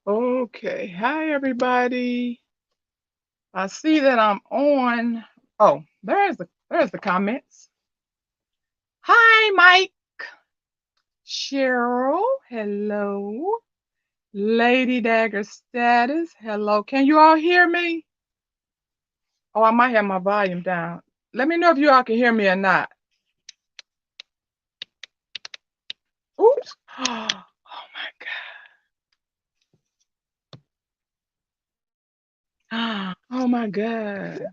Okay. Hi, everybody. I see that I'm on. Oh, there's the comments. Hi, Mike. Cheryl. Hello. Lady Dagger Status. Hello. Can you all hear me? Oh, I might have my volume down. Let me know if you all can hear me or not. Oops. Oh my God. Oh my God.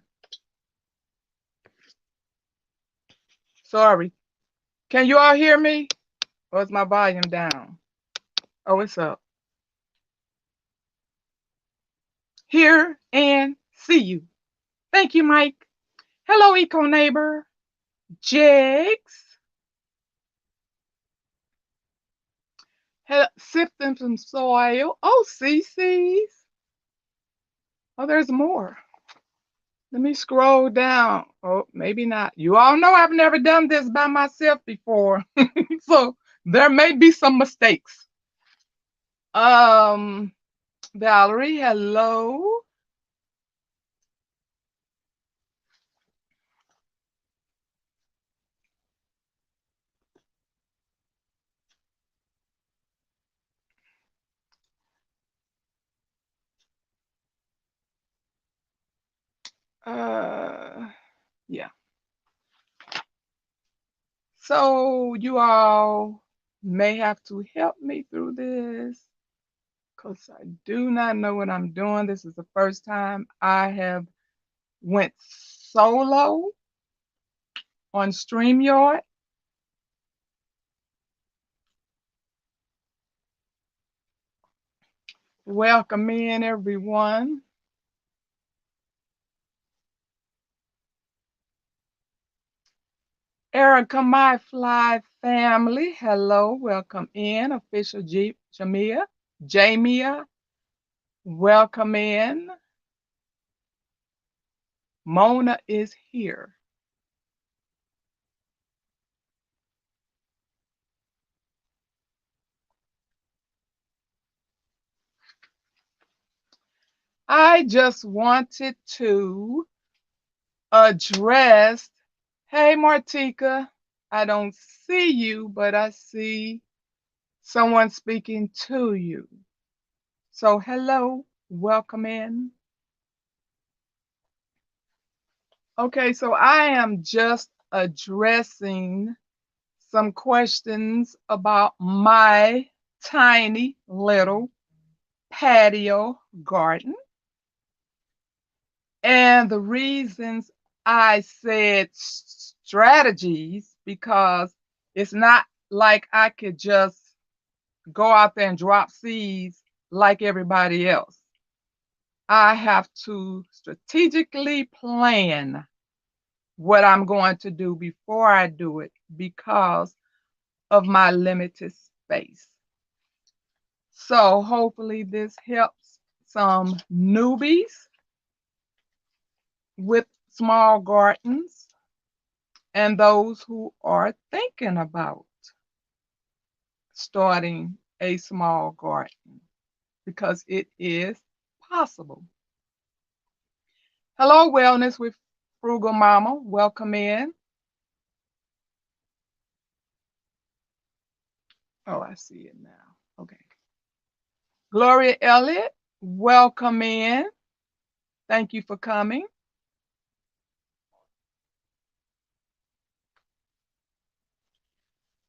Sorry. Can you all hear me? Or is my volume down? Oh, it's up. Hear and see you. Thank you, Mike. Hello, Eco Neighbor. Jigs. Sifting some soil. Oh, CC's. Oh, there's more. Let me scroll down. Oh, maybe not. You all know I've never done this by myself before. So there may be some mistakes. Um, Valerie, hello. Uh, yeah. So you all may have to help me through this because I do not know what I'm doing. This is the first time I have went solo on StreamYard. Welcome in everyone. Erica, my fly family. Hello, welcome in. Official Jamia, welcome in. Mona is here. I just wanted to address. Hey, Martika, I don't see you, but I see someone speaking to you. So, hello, welcome in. Okay, so I am just addressing some questions about my tiny little patio garden and the reasons I said strategies because it's not like I could just go out there and drop seeds like everybody else. I have to strategically plan what I'm going to do before I do it because of my limited space. So hopefully this helps some newbies with small gardens and those who are thinking about starting a small garden because it is possible. Hello, Wellness with Frugal Mama. Welcome in. Oh, I see it now. Okay. Gloria Elliott, welcome in. Thank you for coming.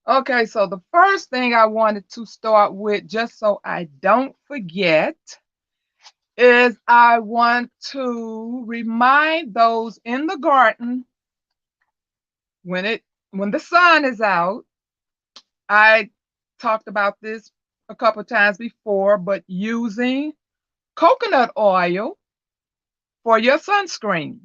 Okay, so the first thing I wanted to start with, just so I don't forget, is I want to remind those in the garden when the sun is out. I talked about this a couple times before, but using coconut oil for your sunscreen.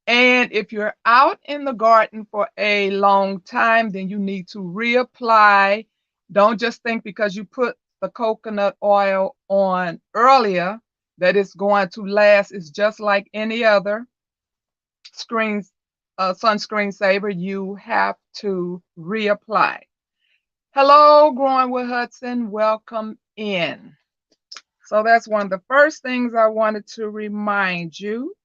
And if you're out in the garden for a long time, then you need to reapply. Don't just think because you put the coconut oil on earlier that it's going to last. It's just like any other screen sunscreen saver. You have to reapply. Hello, Growing with Hudson. Welcome in. So that's one of the first things I wanted to remind you.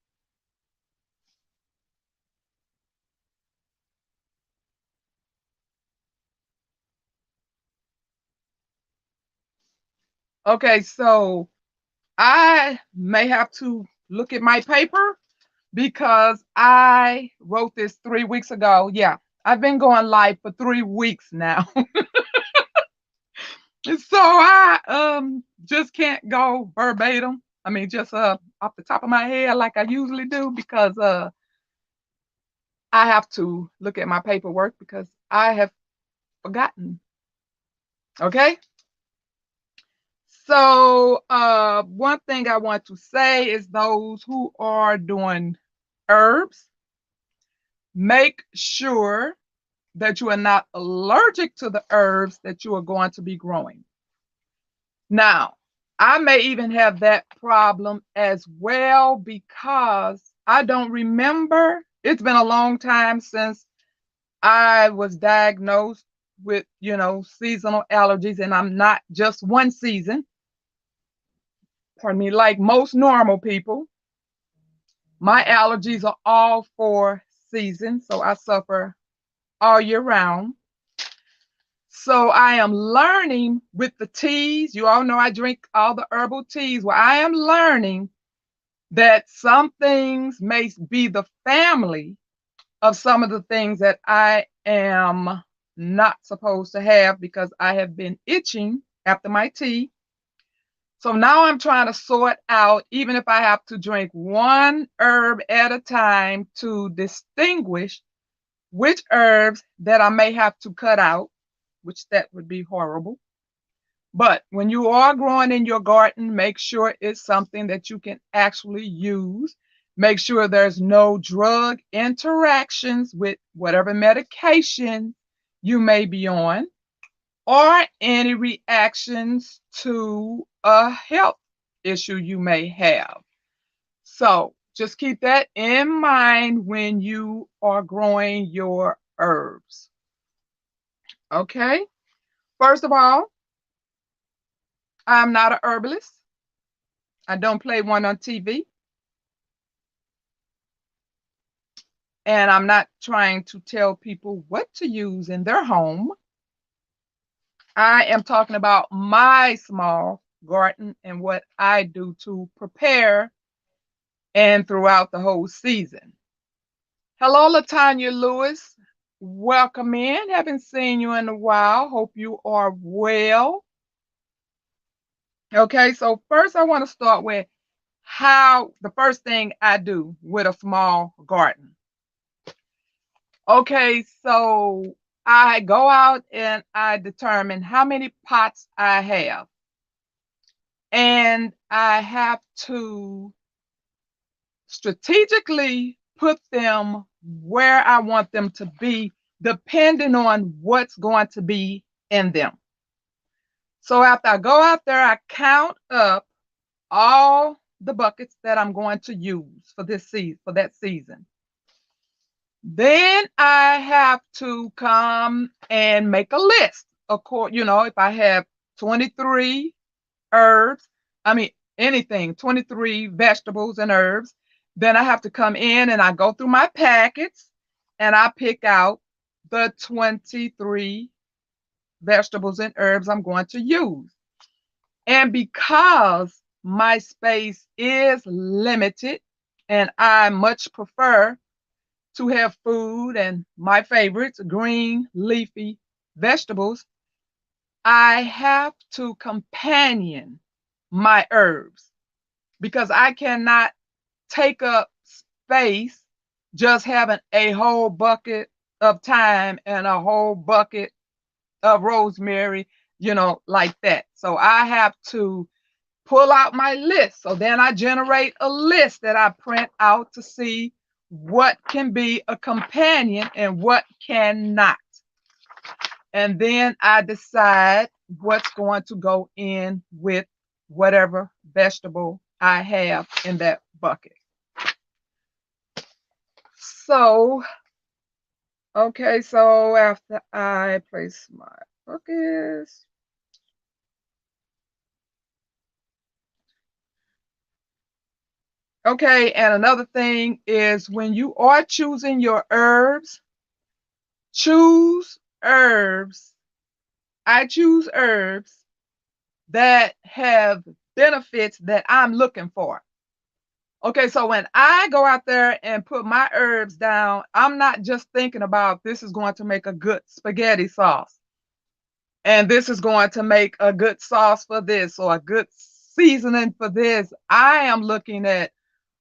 Okay, so I may have to look at my paper because I wrote this 3 weeks ago. Yeah, I've been going live for 3 weeks now. So I just can't go verbatim. I mean, just off the top of my head like I usually do because I have to look at my paperwork because I have forgotten. Okay? So one thing I want to say is those who are doing herbs, make sure that you are not allergic to the herbs that you are going to be growing. Now, I may even have that problem as well because I don't remember. It's been a long time since I was diagnosed with, seasonal allergies, and I'm not just one season. Pardon me, like most normal people, my allergies are all 4 seasons, so I suffer all year round. So I am learning with the teas. You all know I drink all the herbal teas. Well, I am learning that some things may be the family of some of the things that I am not supposed to have because I have been itching after my tea. So now I'm trying to sort out, even if I have to drink one herb at a time, to distinguish which herbs that I may have to cut out, which that would be horrible. But when you are growing in your garden, make sure it's something that you can actually use. Make sure there's no drug interactions with whatever medication you may be on or any reactions to a health issue you may have. So just keep that in mind when you are growing your herbs. Okay? First of all, I'm not a herbalist. I don't play one on TV. And I'm not trying to tell people what to use in their home. I am talking about my small garden and what I do to prepare and throughout the whole season. Hello, Latanya Lewis. Welcome in. Haven't seen you in a while. Hope you are well. Okay, so first I want to start with how the first thing I do with a small garden. Okay, so I go out and I determine how many pots I have. And I have to strategically put them where I want them to be, depending on what's going to be in them. So after I go out there, I count up all the buckets that I'm going to use for this season, for that season. Then I have to come and make a list. Of course, if I have 23 herbs, I mean anything, 23 vegetables and herbs, then I have to come in and I go through my packets and I pick out the 23 vegetables and herbs I'm going to use. And because my space is limited and I much prefer to have food and my favorites, green leafy vegetables, I have to companion my herbs because I cannot take up space just having a whole bucket of thyme and a whole bucket of rosemary, like that. So I have to pull out my list. So then I generate a list that I print out to see what can be a companion and what cannot. And then I decide what's going to go in with whatever vegetable I have in that bucket. So, okay, so after I place my buckets, Okay, and another thing is when you are choosing your herbs, choose herbs. I choose herbs that have benefits that I'm looking for. Okay, so when I go out there and put my herbs down, I'm not just thinking about this is going to make a good spaghetti sauce and this is going to make a good sauce for this or a good seasoning for this. I am looking at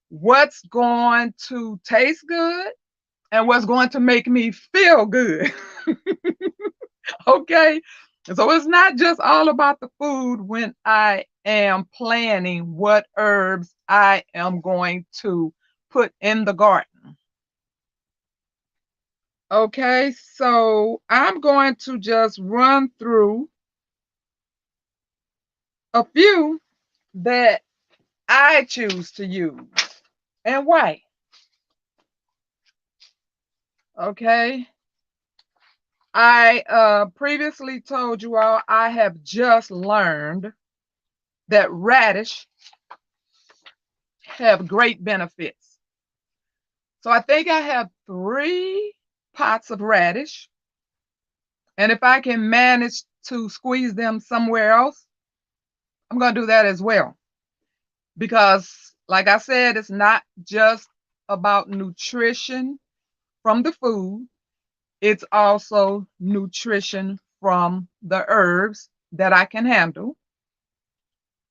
what's going to taste good and what's going to make me feel good. Okay. So it's not just all about the food when I am planning what herbs I am going to put in the garden. Okay, so I'm going to just run through a few that I choose to use and why. Okay, I previously told you all I have just learned that radish have great benefits. So I think I have 3 pots of radish. And if I can manage to squeeze them somewhere else, I'm going to do that as well. Because, like I said, it's not just about nutrition from the food, it's also nutrition from the herbs that I can handle.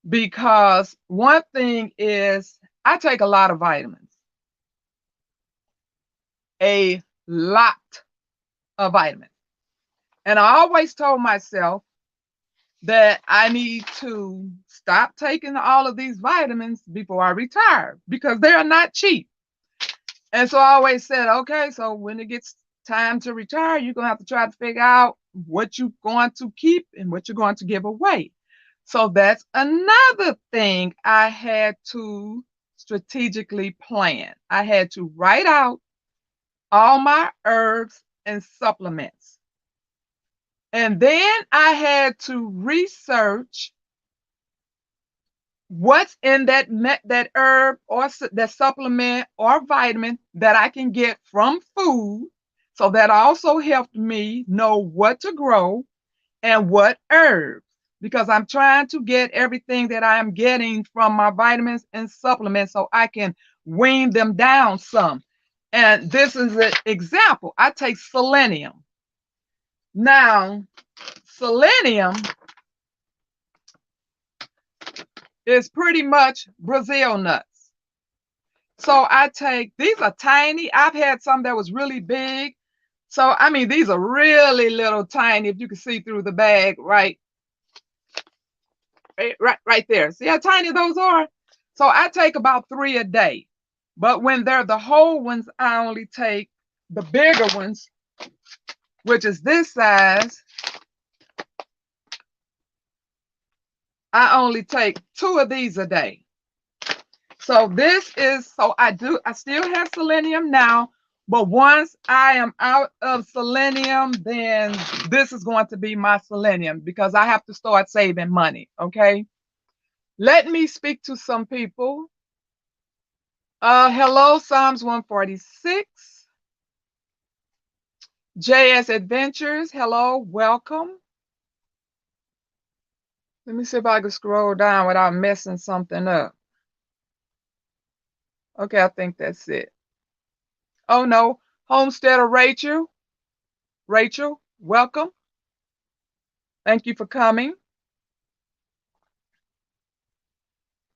Because one thing is, I take a lot of vitamins, a lot of vitamins. And I always told myself that I need to stop taking all of these vitamins before I retire because they are not cheap. And so I always said, okay, so when it gets time to retire, you're going to have to try to figure out what you're going to keep and what you're going to give away. So that's another thing I had to strategically plan. I had to write out all my herbs and supplements. And then I had to research what's in that herb or that supplement or vitamin that I can get from food. So that also helped me know what to grow and what herbs because I'm trying to get everything that I am getting from my vitamins and supplements so I can wean them down some. And this is an example. I take selenium. Now, selenium is pretty much Brazil nuts. So I take, these are tiny. I've had some that was really big. So, I mean, these are really little tiny, if you can see through the bag, right there. See how tiny those are? So I take about 3 a day. But when they're the whole ones, I only take the bigger ones, which is this size. I only take 2 of these a day. So I still have selenium now, but once I am out of selenium, then this is going to be my selenium because I have to start saving money. Okay. Let me speak to some people. Hello, Psalms 146. JS Adventures. Hello, welcome. Let me see if I can scroll down without messing something up. Okay, I think that's it. Oh no, Homesteader Rachel. Rachel, welcome. Thank you for coming.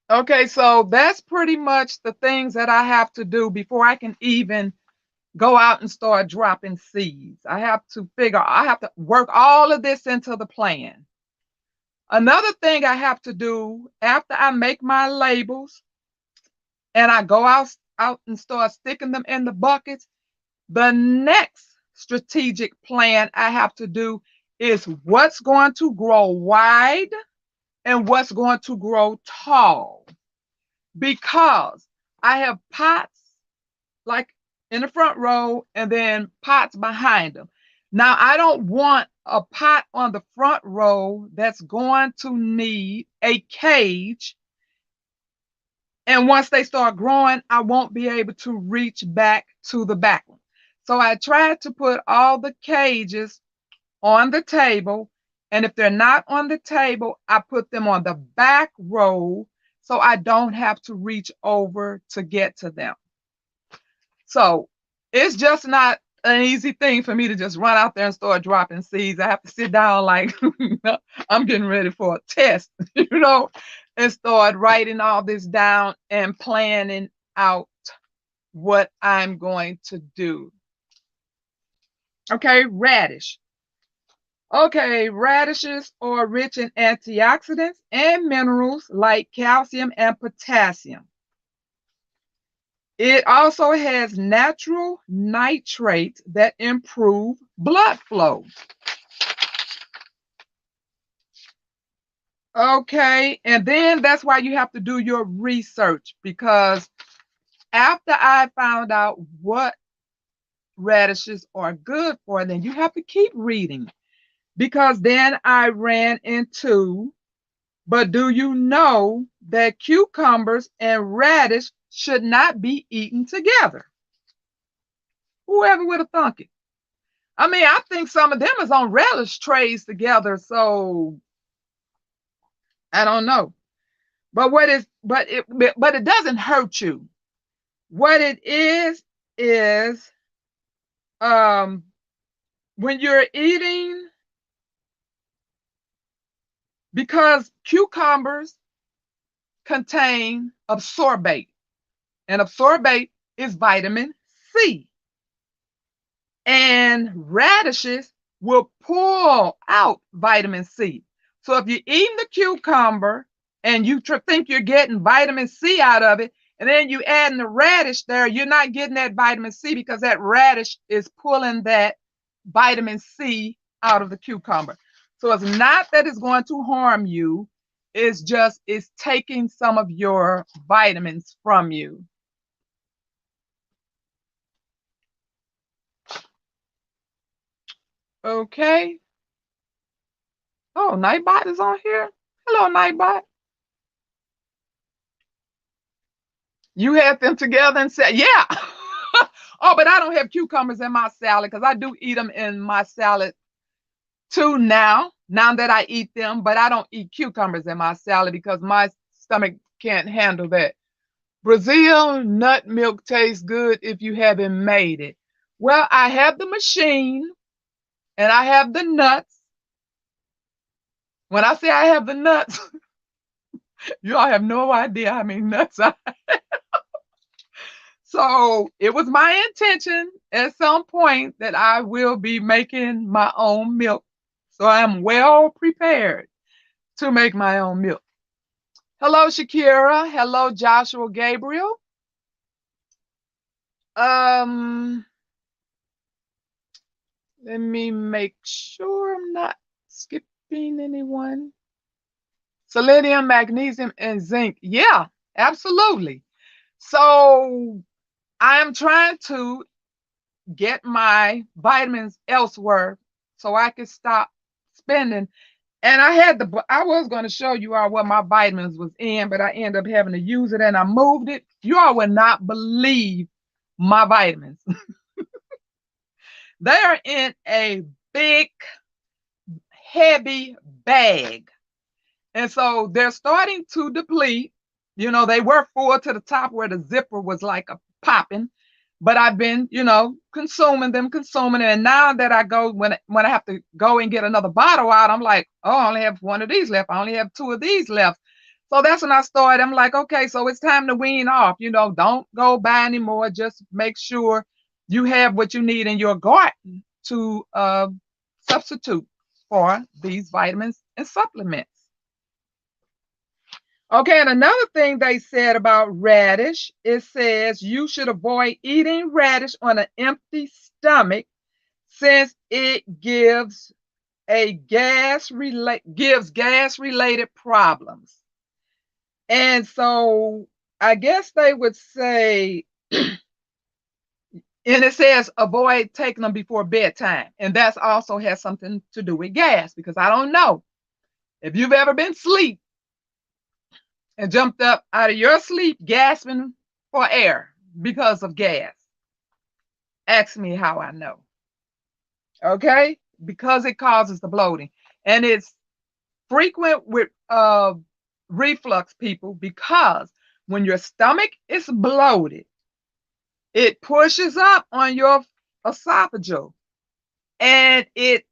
Okay, so that's pretty much the things that I have to do before I can even go out and start dropping seeds. I have to work all of this into the plan. Another thing I have to do after I make my labels and I go out and start sticking them in the buckets, the next strategic plan I have to do is what's going to grow wide and what's going to grow tall. Because I have pots like in the front row and then pots behind them. Now, I don't want a pot on the front row that's going to need a cage And once they start growing, I won't be able to reach back to the back one. So I tried to put all the cages on the table. And if they're not on the table, I put them on the back row so I don't have to reach over to get to them. So it's just not an easy thing for me to just run out there and start dropping seeds. I have to sit down like I'm getting ready for a test, and start writing all this down and planning out what I'm going to do. Okay, radish. Okay, radishes are rich in antioxidants and minerals like calcium and potassium. It also has natural nitrates that improve blood flow. Okay, and then that's why you have to do your research, because after I found out what radishes are good for, then you have to keep reading, because then I ran into, but do you know that cucumbers and radish should not be eaten together? Whoever would have thunk it? I mean, I think some of them is on relish trays together, so I don't know. But it doesn't hurt you. What it is um when you're eating, because cucumbers contain absorbate, and absorbate is vitamin C. And radishes will pull out vitamin C. So if you're eating the cucumber and you think you're getting vitamin C out of it, and then you add in the radish there, you're not getting that vitamin C, because that radish is pulling that vitamin C out of the cucumber. So it's not that it's going to harm you. It's just it's taking some of your vitamins from you. Okay. Oh, Nightbot is on here. Hello, Nightbot. You had them together and said, yeah. Oh, but I don't have cucumbers in my salad, because I do eat them in my salad too now that I eat them, but I don't eat cucumbers in my salad because my stomach can't handle that. Brazil nut milk tastes good if you haven't made it. Well, I have the machine and I have the nuts. When I say I have the nuts, you all have no idea how many nuts I have. So it was my intention at some point that I will be making my own milk. So I'm well prepared to make my own milk. Hello, Shakira. Hello, Joshua Gabriel. Um, Let me make sure I'm not skipping anyone. Selenium, magnesium, and zinc. Yeah, absolutely. So I am trying to get my vitamins elsewhere so I can stop spending. And I was going to show you all what my vitamins was in, but I ended up having to use it and I moved it. You all would not believe my vitamins. They are in a big, heavy bag. And so they're starting to deplete. They were full to the top where the zipper was like a popping, but I've been, consuming them, and now that I go when I have to go and get another bottle out, I'm like, oh, I only have one of these left. I only have two of these left. So that's when I started. I'm like, okay, so it's time to wean off. Don't go buy anymore. Just make sure you have what you need in your garden to substitute for these vitamins and supplements. Okay, and another thing they said about radish, it says you should avoid eating radish on an empty stomach since it gives gas related problems. And so I guess they would say, and it says avoid taking them before bedtime. And that also has something to do with gas, because I don't know if you've ever been asleep and jumped up out of your sleep gasping for air because of gas. Ask me how I know. Okay? Because it causes the bloating. And it's frequent with reflux people because when your stomach is bloated, it pushes up on your esophageal and it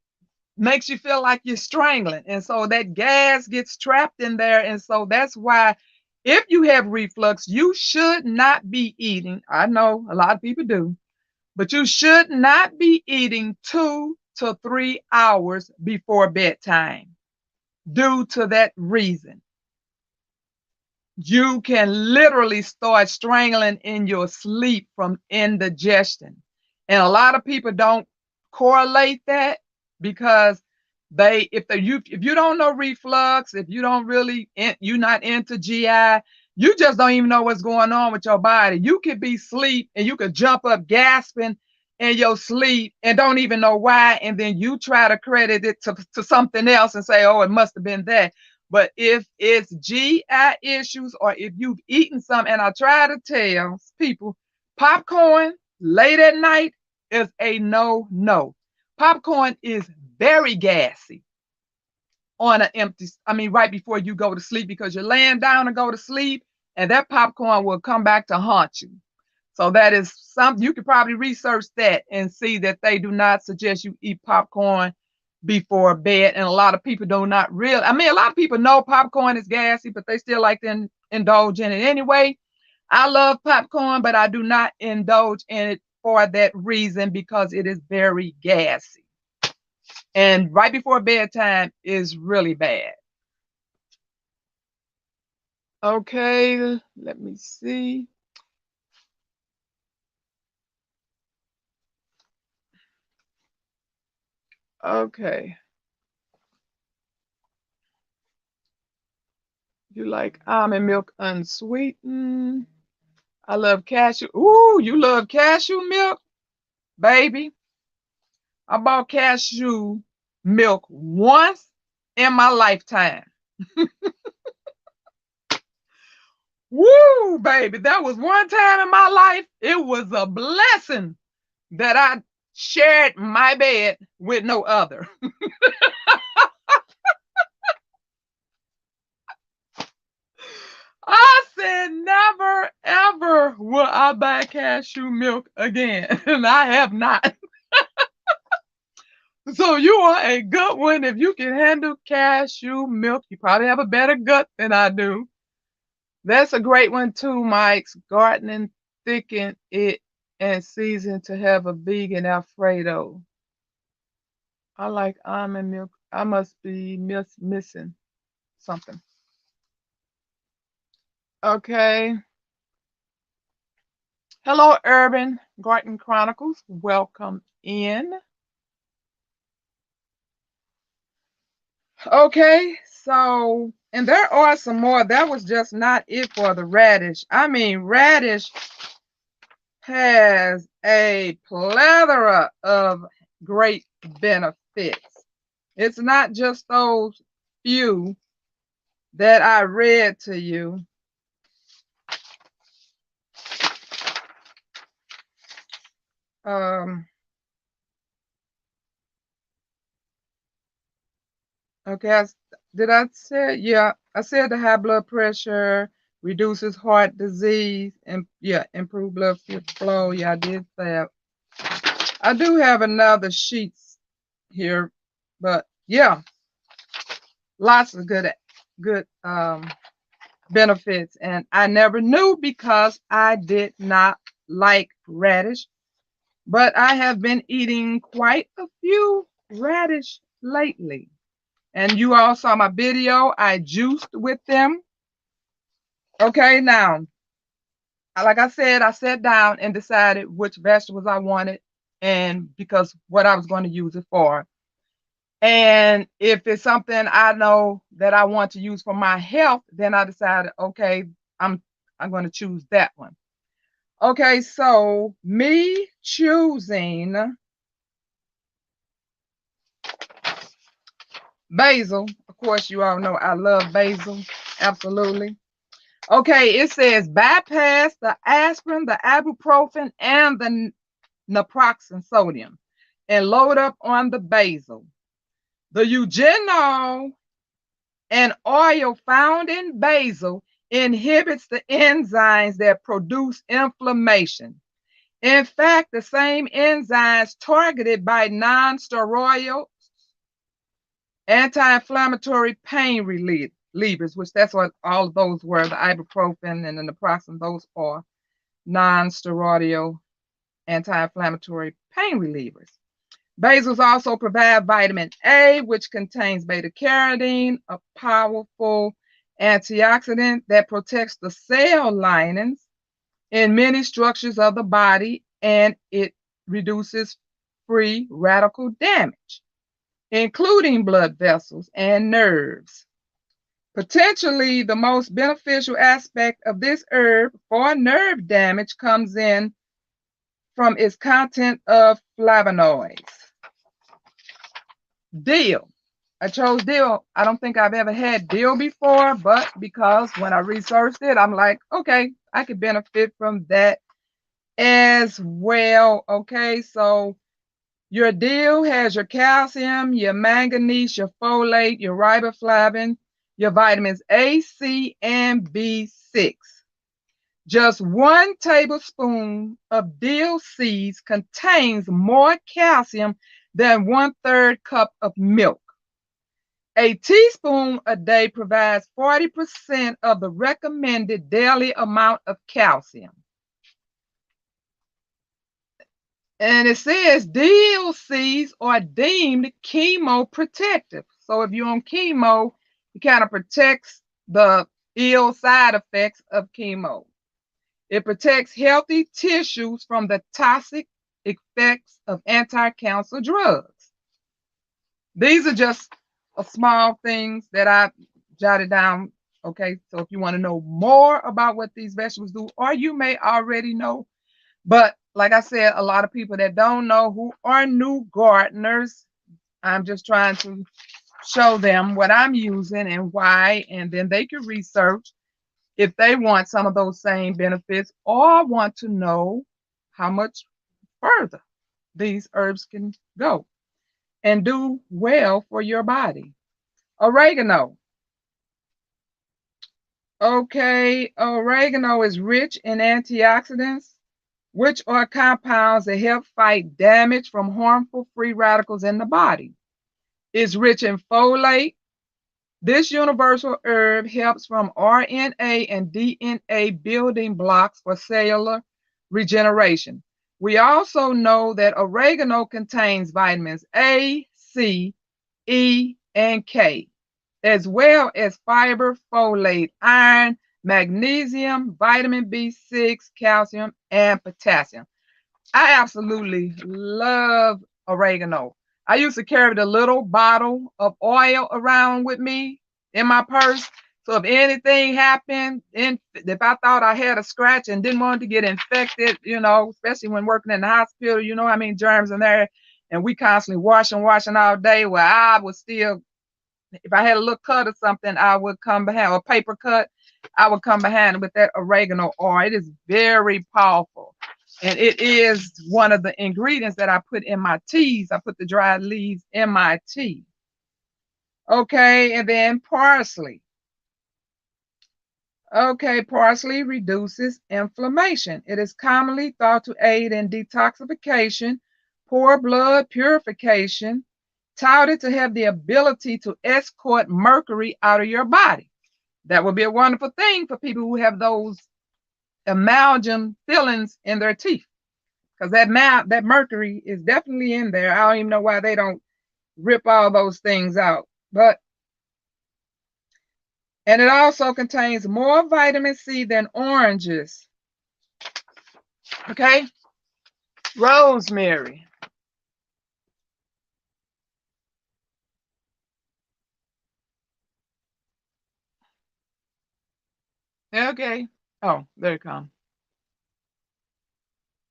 makes you feel like you're strangling. And so that gas gets trapped in there. And so that's why if you have reflux, you should not be eating. I know a lot of people do, but you should not be eating 2 to 3 hours before bedtime due to that reason. You can literally start strangling in your sleep from indigestion. And a lot of people don't correlate that because if you don't know reflux, if you don't really you're not into GI, you just don't even know what's going on with your body. You could be asleep and you could jump up gasping in your sleep and don't even know why, and then you try to credit it to something else and say, oh, it must have been that. But if it's GI issues or if you've eaten some, and I try to tell people, popcorn late at night is a no. Popcorn is very gassy on an empty, I mean, right before you go to sleep because you're laying down to go to sleep and that popcorn will come back to haunt you. So that is something you could probably research that and see that they do not suggest you eat popcorn before bed. And a lot of people do not really, I mean, a lot of people know popcorn is gassy, but they still like to indulge in it anyway. I love popcorn, but I do not indulge in it for that reason because it is very gassy. And right before bedtime is really bad. Okay, let me see. Okay. You like almond milk unsweetened. I love cashew. Ooh, you love cashew milk? Baby, I bought cashew milk once in my lifetime. Woo, baby, that was one time in my life. It was a blessing that I shared my bed with no other. I said, never, ever will I buy cashew milk again. And I have not. So you are a good one. If you can handle cashew milk, you probably have a better gut than I do. That's a great one too, Mike's. Gardening, thicken it, and season to have a vegan Alfredo. I like almond milk. I must be missing something. Okay. Hello, Urban Garden Chronicles. Welcome in. Okay, so, and there are some more. That was just not it for the radish. I mean, radish has a plethora of great benefits. It's not just those few that I read to you. Um, okay, did I say? Yeah, I said the high blood pressure reduces heart disease and yeah, improve blood flow. Yeah, I did that. I do have another sheets here, but yeah, lots of good benefits. And I never knew because I did not like radish, but I have been eating quite a few radish lately. And you all saw my video. I juiced with them. Okay, now, like I said, I sat down and decided which vegetables I wanted and because what I was going to use it for. And if it's something I know that I want to use for my health, then I decided, okay, I'm going to choose that one. Okay, so me choosing basil. Of course, you all know I love basil. Absolutely. Okay, it says bypass the aspirin, the ibuprofen, and the naproxen sodium and load up on the basil. The eugenol and oil found in basil inhibits the enzymes that produce inflammation. In fact, the same enzymes targeted by non-steroidal anti-inflammatory pain relievers, which that's what all of those were, the ibuprofen and the naproxen, those are non-steroidal anti-inflammatory pain relievers. Basils also provide vitamin A, which contains beta carotene, a powerful antioxidant that protects the cell linings in many structures of the body, and it reduces free radical damage, including blood vessels and nerves. Potentially the most beneficial aspect of this herb for nerve damage comes in from its content of flavonoids. Dill. I chose dill. I don't think I've ever had dill before, but because when I researched it, I'm like, okay, I could benefit from that as well. Okay, so your dill has your calcium, your manganese, your folate, your riboflavin, your vitamins A, C, and B6. Just 1 tablespoon of dill seeds contains more calcium than 1/3 cup of milk. A teaspoon a day provides 40% of the recommended daily amount of calcium. And it says dill seeds are deemed chemoprotective. So if you're on chemo, it kind of protects the ill side effects of chemo. It protects healthy tissues from the toxic effects of anti-cancer drugs. These are just small things that I jotted down. Okay, so if you want to know more about what these vegetables do, or you may already know, but like I said, a lot of people that don't know who are new gardeners, I'm just trying to show them what I'm using and why, and then they can research if they want some of those same benefits or want to know how much further these herbs can go and do well for your body. Oregano. Okay, oregano is rich in antioxidants, which are compounds that help fight damage from harmful free radicals in the body. It's rich in folate. This universal herb helps from RNA and DNA building blocks for cellular regeneration. We also know that oregano contains vitamins A, C, E, and K, as well as fiber, folate, iron, magnesium, vitamin B6, calcium, and potassium. I absolutely love oregano. I used to carry the little bottle of oil around with me in my purse. So if anything happened, if I thought I had a scratch and didn't want to get infected, especially when working in the hospital, I mean, germs in there, and we constantly washing all day, where I would still, if I had a little cut or something, I would come behind, or a paper cut, I would come behind with that oregano oil. It is very powerful. And it is one of the ingredients that I put in my teas. I put the dried leaves in my tea. Okay, and then parsley. Okay, parsley reduces inflammation. It is commonly thought to aid in detoxification, poor blood purification, touted to have the ability to escort mercury out of your body. That would be a wonderful thing for people who have those amalgam fillings in their teeth, because that mercury is definitely in there. I don't even know why they don't rip all those things out. And it also contains more vitamin C than oranges. Okay, rosemary. Okay. Oh, there it comes.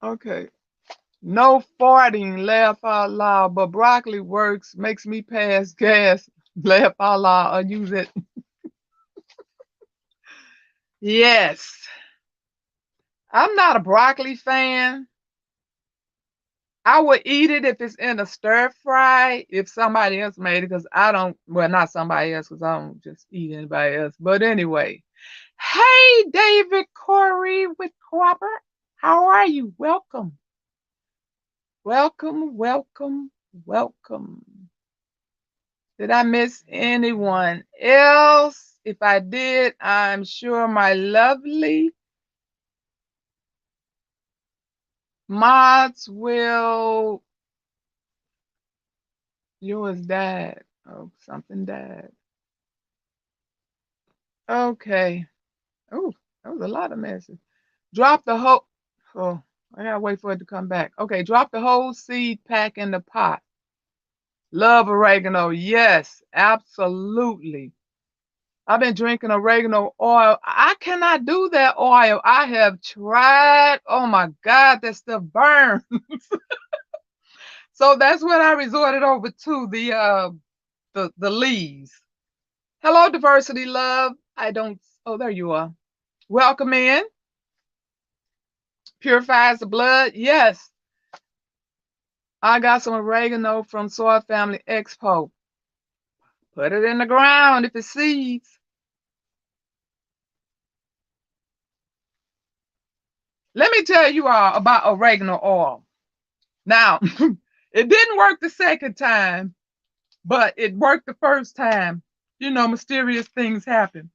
Okay. No farting, laugh out loud, but broccoli works, makes me pass gas, laugh out loud, or use it. Yes. I'm not a broccoli fan. I would eat it if it's in a stir fry, if somebody else made it, because I don't, well, not somebody else, because I don't just eat anybody else. But anyway, hey, David Corey with Cooper. How are you? Welcome. Welcome, welcome, welcome. Did I miss anyone else? If I did, I'm sure my lovely mods will. Yours died. Oh, something died. Okay. Oh, that was a lot of messages. Drop the whole. Oh, I gotta wait for it to come back. Okay, drop the whole seed pack in the pot. Love oregano. Yes, absolutely. I've been drinking oregano oil. I cannot do that oil. I have tried. Oh my God, that stuff burns. So that's what I resorted over to, the leaves. Hello, diversity love. I don't. Oh, there you are. Welcome in. Purifies the blood. Yes, I got some oregano from Soil Family Expo. Put it in the ground if it seeds. Let me tell you all about oregano oil. Now, it didn't work the second time, but it worked the first time. You know, mysterious things happen.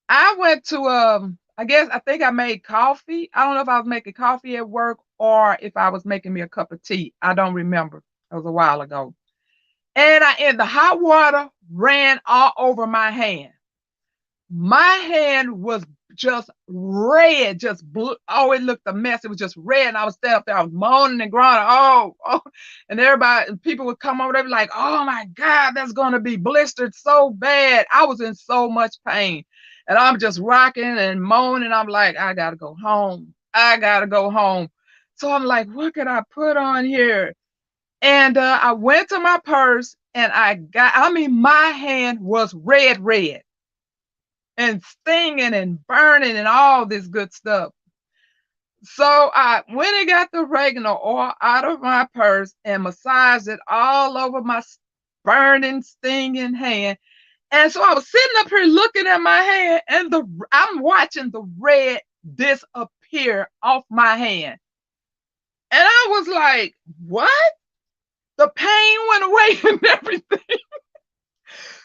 I went to I think I made coffee. I don't know if I was making coffee at work or if I was making me a cup of tea. I don't remember. It was a while ago. And the hot water ran all over my hand. My hand was just red, just blue. Oh, it looked a mess. It was just red. And I was standing up there, I was moaning and groaning. Oh. And everybody, people would come over, they'd be like, oh my God, that's going to be blistered so bad. I was in so much pain. And I'm just rocking and moaning. I'm like, I got to go home. I got to go home. So I'm like, what could I put on here? And I went to my purse and my hand was red and stinging and burning and all this good stuff. So I went and got the oregano oil out of my purse and massaged it all over my burning, stinging hand. And so I was sitting up here looking at my hand, and I'm watching the red disappear off my hand. And I was like, what? The pain went away and everything.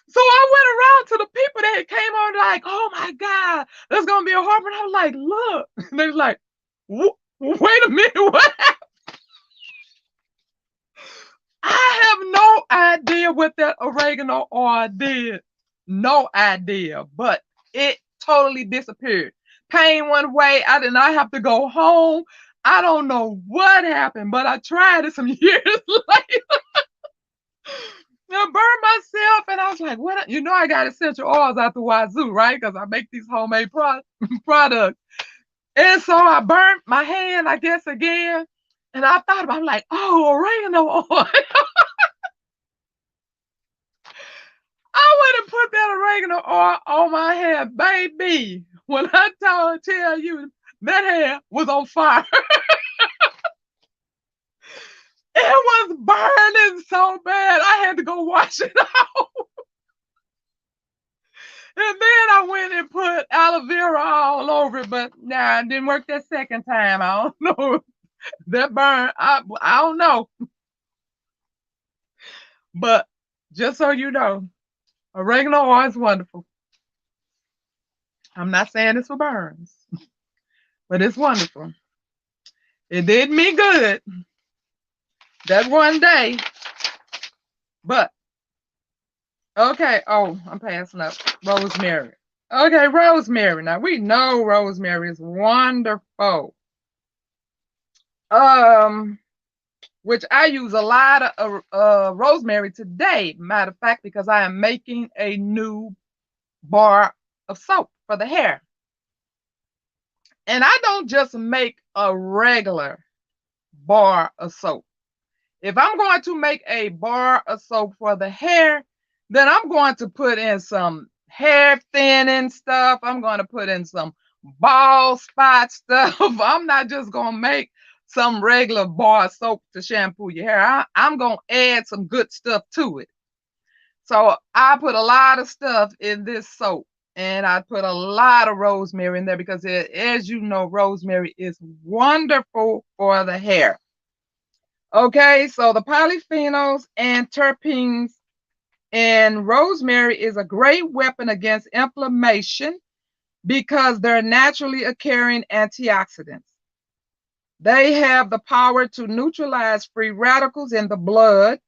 So I went around to the people that came on like, oh my God, there's gonna be a heartburn. I was like, look. And they was like, wait a minute, what happened? I have no idea what that oregano oil did. No idea. But it totally disappeared. Pain went away. I did not have to go home. I don't know what happened, but I tried it some years later. I burned myself, and I was like, "What? You know, I got essential oils out the wazoo, right? Because I make these homemade products." And so I burnt my hand, I guess, again. And I thought about, I'm like, "Oh, oregano oil." I went and put that oregano oil on my hand, baby. When I tell you that hand was on fire, it was burning so bad. I had to go wash it out. And then I went and put aloe vera all over it, but nah, it didn't work that second time. I don't know. That burn, I don't know. But just so you know, oregano oil is wonderful. I'm not saying it's for burns, but it's wonderful. It did me good that one day. But okay, oh, I'm passing up rosemary. Okay, rosemary. Now we know rosemary is wonderful. Um, which I use a lot of rosemary today. Matter of fact, because I am making a new bar of soap for the hair. And I don't just make a regular bar of soap. If I'm going to make a bar of soap for the hair, then I'm going to put in some hair thinning stuff. I'm going to put in some bald spot stuff. I'm not just going to make some regular bar soap to shampoo your hair. I'm going to add some good stuff to it. So I put a lot of stuff in this soap, and I put a lot of rosemary in there because, as you know, rosemary is wonderful for the hair. Okay, so the polyphenols and terpenes in rosemary is a great weapon against inflammation because they're naturally occurring antioxidants. They have the power to neutralize free radicals in the blood,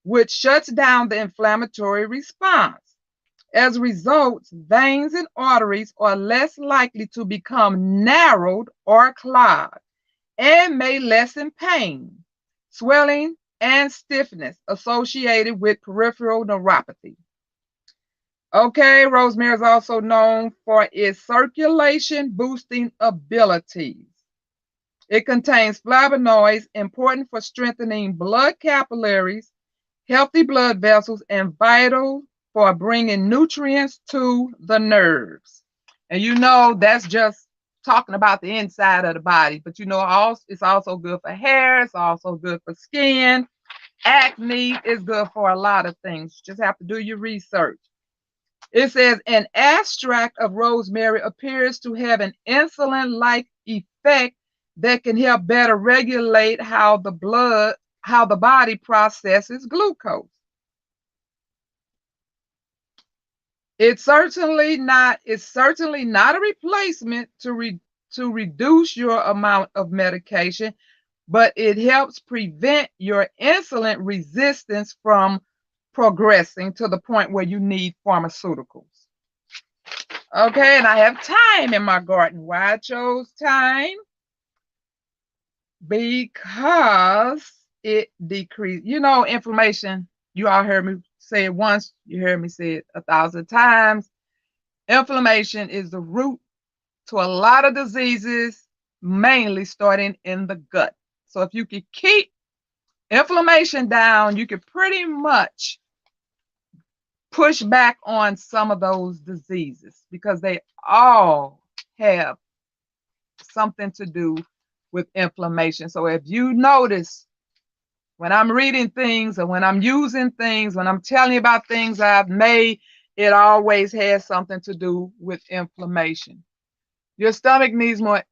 which shuts down the inflammatory response. As a result, veins and arteries are less likely to become narrowed or clogged and may lessen pain, swelling, and stiffness associated with peripheral neuropathy. Okay, rosemary is also known for its circulation boosting abilities. It contains flavonoids important for strengthening blood capillaries, healthy blood vessels, and vital for bringing nutrients to the nerves. And you know, that's just talking about the inside of the body, but you know, it's also good for hair, it's also good for skin. Acne is good for a lot of things. You just have to do your research. It says an extract of rosemary appears to have an insulin-like effect that can help better regulate how the body processes glucose. It's certainly not a replacement to reduce your amount of medication, but it helps prevent your insulin resistance from progressing to the point where you need pharmaceuticals. Okay, and I have thyme in my garden. Why I chose thyme? Because it decreases, inflammation. You all heard me say it once, you heard me say it 1,000 times. Inflammation is the root to a lot of diseases, mainly starting in the gut. So if you could keep inflammation down, you could pretty much push back on some of those diseases because they all have something to do with inflammation. So if you notice, when I'm reading things or when I'm using things, when I'm telling you about things I've made, it always has something to do with inflammation. Your stomach needs more.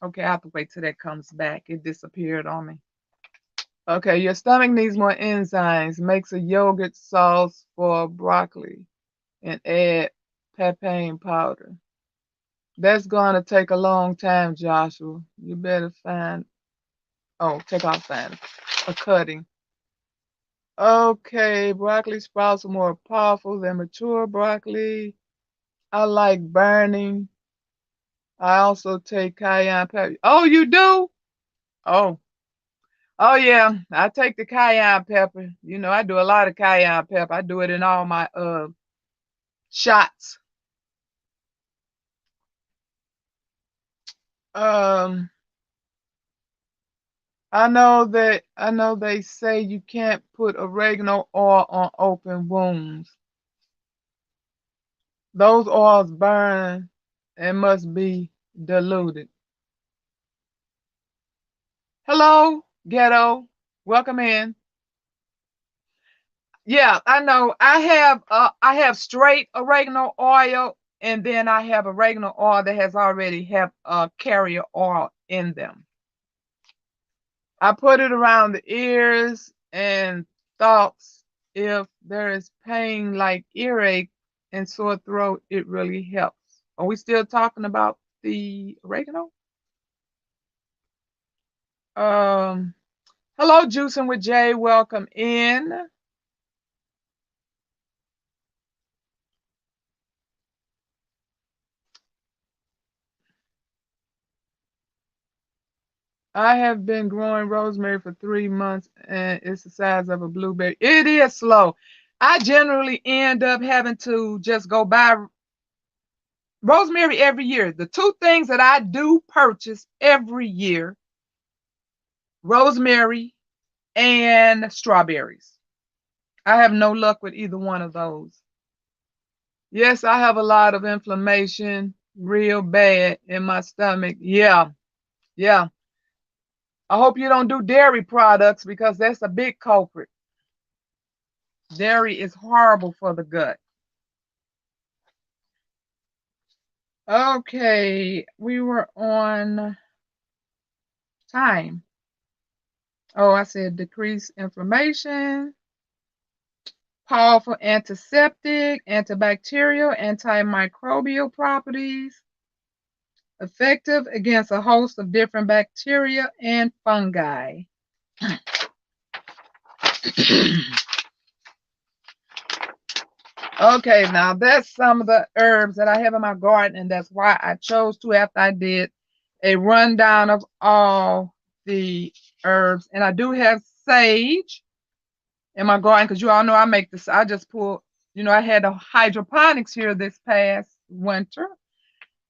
Okay, I have to wait till that comes back. It disappeared on me. Okay, your stomach needs more enzymes. Makes a yogurt sauce for broccoli and add papain powder. That's going to take a long time, Joshua. You better find, take off find a cutting. Okay, broccoli sprouts are more powerful than mature broccoli. I like burning. I also take cayenne pepper. Oh, you do? Oh, oh yeah. I take the cayenne pepper. You know, I do a lot of cayenne pepper. I do it in all my shots. Um, I know they say you can't put oregano oil on open wounds. Those oils burn and must be diluted. Hello, ghetto. Welcome in. Yeah, I know. I have straight oregano oil, and then I have oregano oil that has already have carrier oil in them. I put it around the ears and thoughts. If there is pain like earache and sore throat, it really helps. Are we still talking about the oregano? Um, Hello, Juicing with Jay. Welcome in. I have been growing rosemary for 3 months and it's the size of a blueberry. It is slow. I generally end up having to just go buy rosemary every year. The two things that I do purchase every year, rosemary and strawberries. I have no luck with either one of those. Yes, I have a lot of inflammation, real bad in my stomach. Yeah, yeah. I hope you don't do dairy products because that's a big culprit. Dairy is horrible for the gut. Okay, we were on time. Oh, I said decrease inflammation, powerful antiseptic, antibacterial, antimicrobial properties, effective against a host of different bacteria and fungi. Okay, now that's some of the herbs that I have in my garden, and that's why I chose to after I did a rundown of all the herbs. And I do have sage in my garden because you all know I make this. I just pull, I had the hydroponics here this past winter,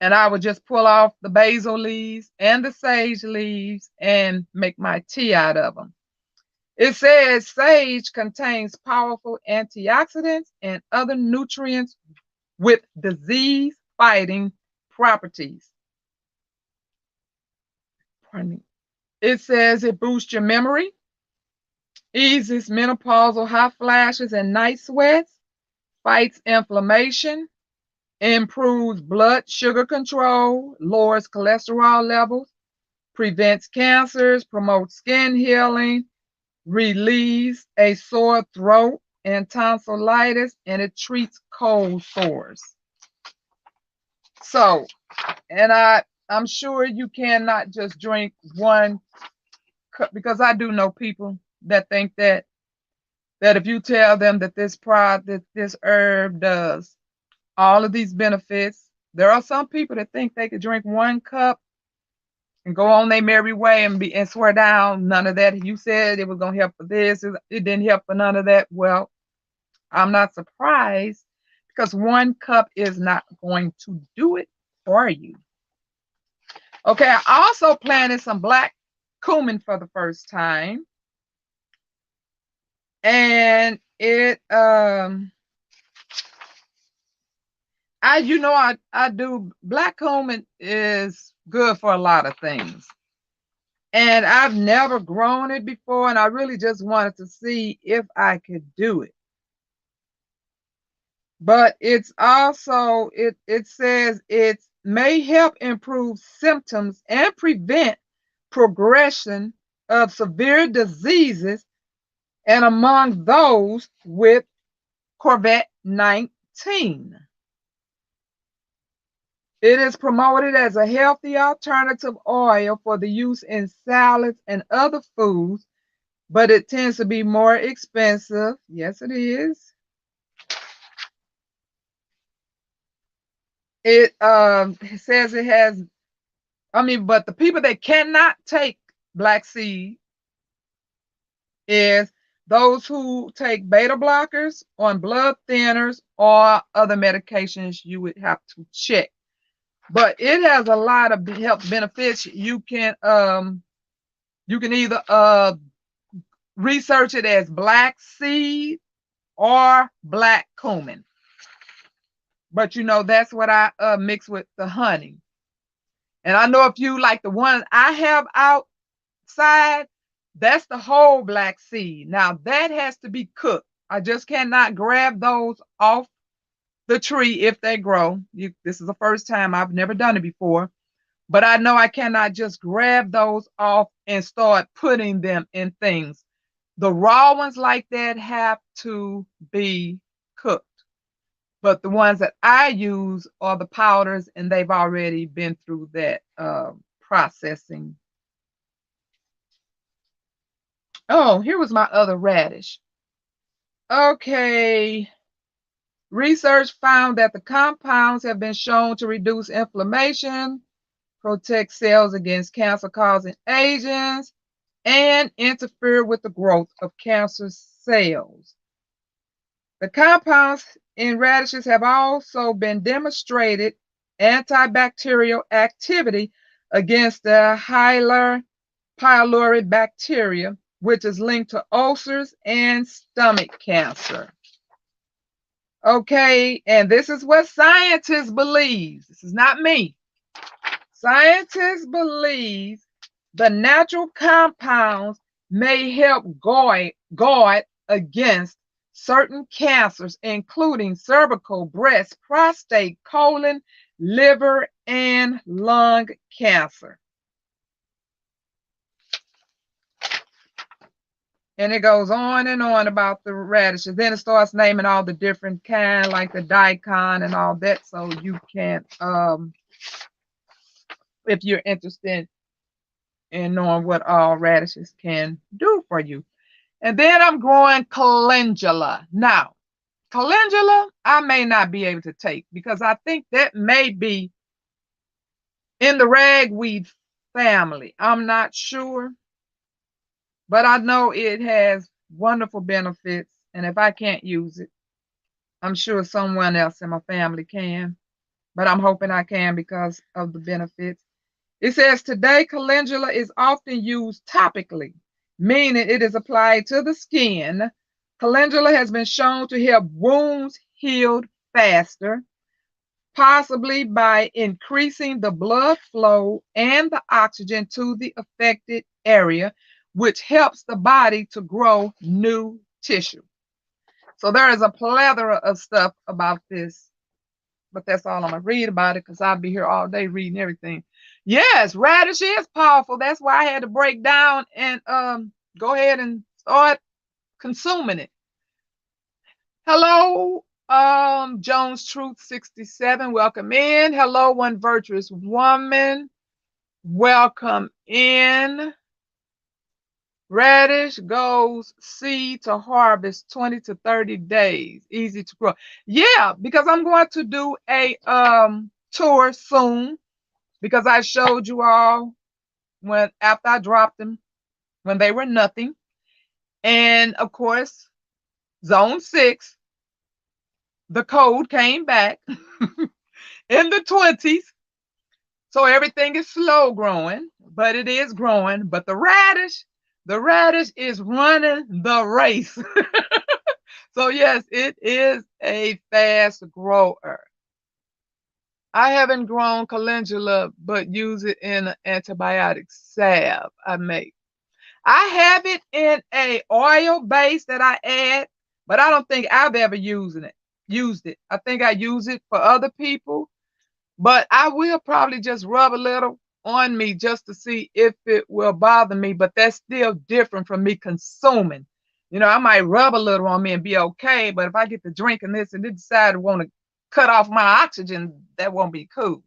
and I would just pull off the basil leaves and the sage leaves and make my tea out of them. It says sage contains powerful antioxidants and other nutrients with disease fighting properties. Pardon me. It says it boosts your memory, eases menopausal hot flashes and night sweats, fights inflammation, improves blood sugar control, lowers cholesterol levels, prevents cancers, promotes skin healing, relieves a sore throat and tonsillitis, and it treats cold sores. So, and I'm sure you cannot just drink one cup because I do know people that think that if you tell them that this herb does all of these benefits, there are some people that think they could drink one cup and go on their merry way and swear down none of that. You said it was gonna help for this, it didn't help for none of that. Well, I'm not surprised because one cup is not going to do it for you. Okay, I also planted some black cumin for the first time. And it I do black cumin is good for a lot of things. And I've never grown it before, and I really just wanted to see if I could do it. But it's also it says it may help improve symptoms and prevent progression of severe diseases, and among those with COVID-19. It is promoted as a healthy alternative oil for the use in salads and other foods, but it tends to be more expensive. Yes, it is. It says it has, but the people that cannot take black seed is those who take beta blockers on blood thinners or other medications you would have to check. But it has a lot of health benefits. You can either research it as black seed or black cumin. But that's what I mix with the honey. And I know if you like the one I have outside, that's the whole black seed. Now that has to be cooked. I just cannot grab those off the tree if they grow. This is the first time, I've never done it before. But I know I cannot just grab those off and start putting them in things. The raw ones like that have to be cooked. But the ones that I use are the powders, and they've already been through that processing. Oh, here was my other radish. Okay. Research found that the compounds have been shown to reduce inflammation, protect cells against cancer-causing agents, and interfere with the growth of cancer cells. The compounds in radishes have also been demonstrated antibacterial activity against the H. pylori bacteria, which is linked to ulcers and stomach cancer. Okay, and this is what scientists believe. This is not me. Scientists believe the natural compounds may help guard against certain cancers, including cervical, breast, prostate, colon, liver, and lung cancer. And it goes on and on about the radishes. Then it starts naming all the different kind, like the daikon and all that. So you can, if you're interested in knowing what all radishes can do for you. And then I'm growing calendula. Now, calendula, I may not be able to take because I think that may be in the ragweed family. I'm not sure, but I know it has wonderful benefits. And if I can't use it, I'm sure someone else in my family can. But I'm hoping I can because of the benefits. It says today calendula is often used topically, meaning it is applied to the skin. Calendula has been shown to help wounds heal faster, possibly by increasing the blood flow and the oxygen to the affected area, which helps the body to grow new tissue. So there is a plethora of stuff about this, but that's all I'm gonna read about it because I'll be here all day reading everything. Yes, radish is powerful. That's why I had to break down and go ahead and start consuming it. Hello, Jones Truth 67. Welcome in. Hello, one virtuous woman. Welcome in. Radish goes seed to harvest 20 to 30 days. Easy to grow. Yeah, because I'm going to do a tour soon because I showed you all when after I dropped them when they were nothing. And of course, zone 6, the code came back in the 20s. So everything is slow growing, but it is growing. But the radish is running the race. So yes, it is a fast grower. I haven't grown calendula, but use it in an antibiotic salve I make. I have it in a oil base that I add, but I don't think I've ever used it. I think I use it for other people, but I will probably just rub a little on me just to see if it will bother me, but that's still different from me consuming. You know, I might rub a little on me and be okay, but if I get to drinking this and decide to want to cut off my oxygen, that won't be cool.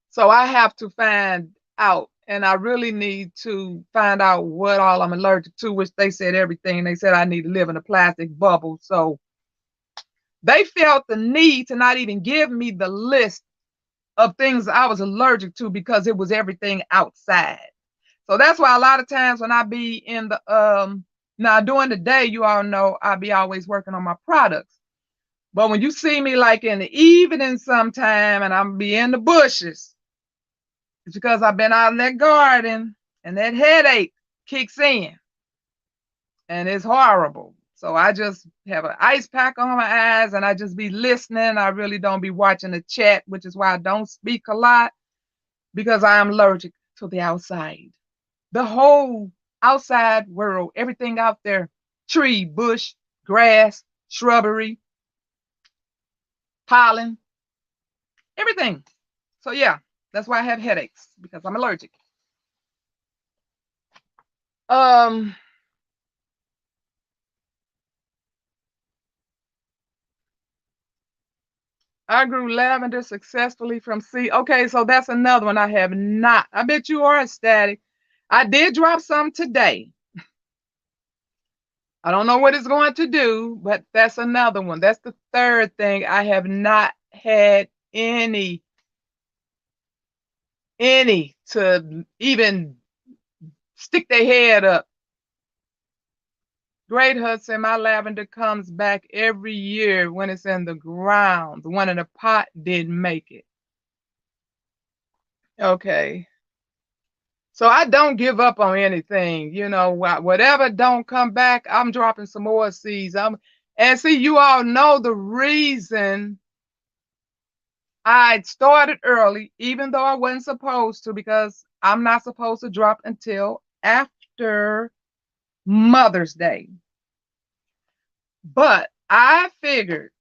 So I have to find out, and I really need to find out what all I'm allergic to, which they said everything. They said I need to live in a plastic bubble. So they felt the need to not even give me the list of things I was allergic to because it was everything outside. So that's why a lot of times when I be in the now during the day, you all know I be always working on my products. But when you see me like in the evening sometime and I'm be in the bushes, it's because I've been out in that garden and that headache kicks in and it's horrible. So I just have an ice pack on my eyes and I just be listening. I really don't be watching the chat, which is why I don't speak a lot because I am allergic to the outside. The whole outside world, everything out there, tree, bush, grass, shrubbery, pollen, everything. So yeah, that's why I have headaches because I'm allergic. Um, I grew lavender successfully from seed. Okay, so that's another one I have not. I bet you are ecstatic. I did drop some today. I don't know what it's going to do, but that's another one. That's the third thing I have not had any to even stick their head up. Great Hudson, my lavender comes back every year when it's in the ground. The one in the pot didn't make it. Okay. So I don't give up on anything. You know, whatever don't come back, I'm dropping some more seeds. And see, you all know the reason I started early, even though I wasn't supposed to, because I'm not supposed to drop until after Mother's Day. But I figured,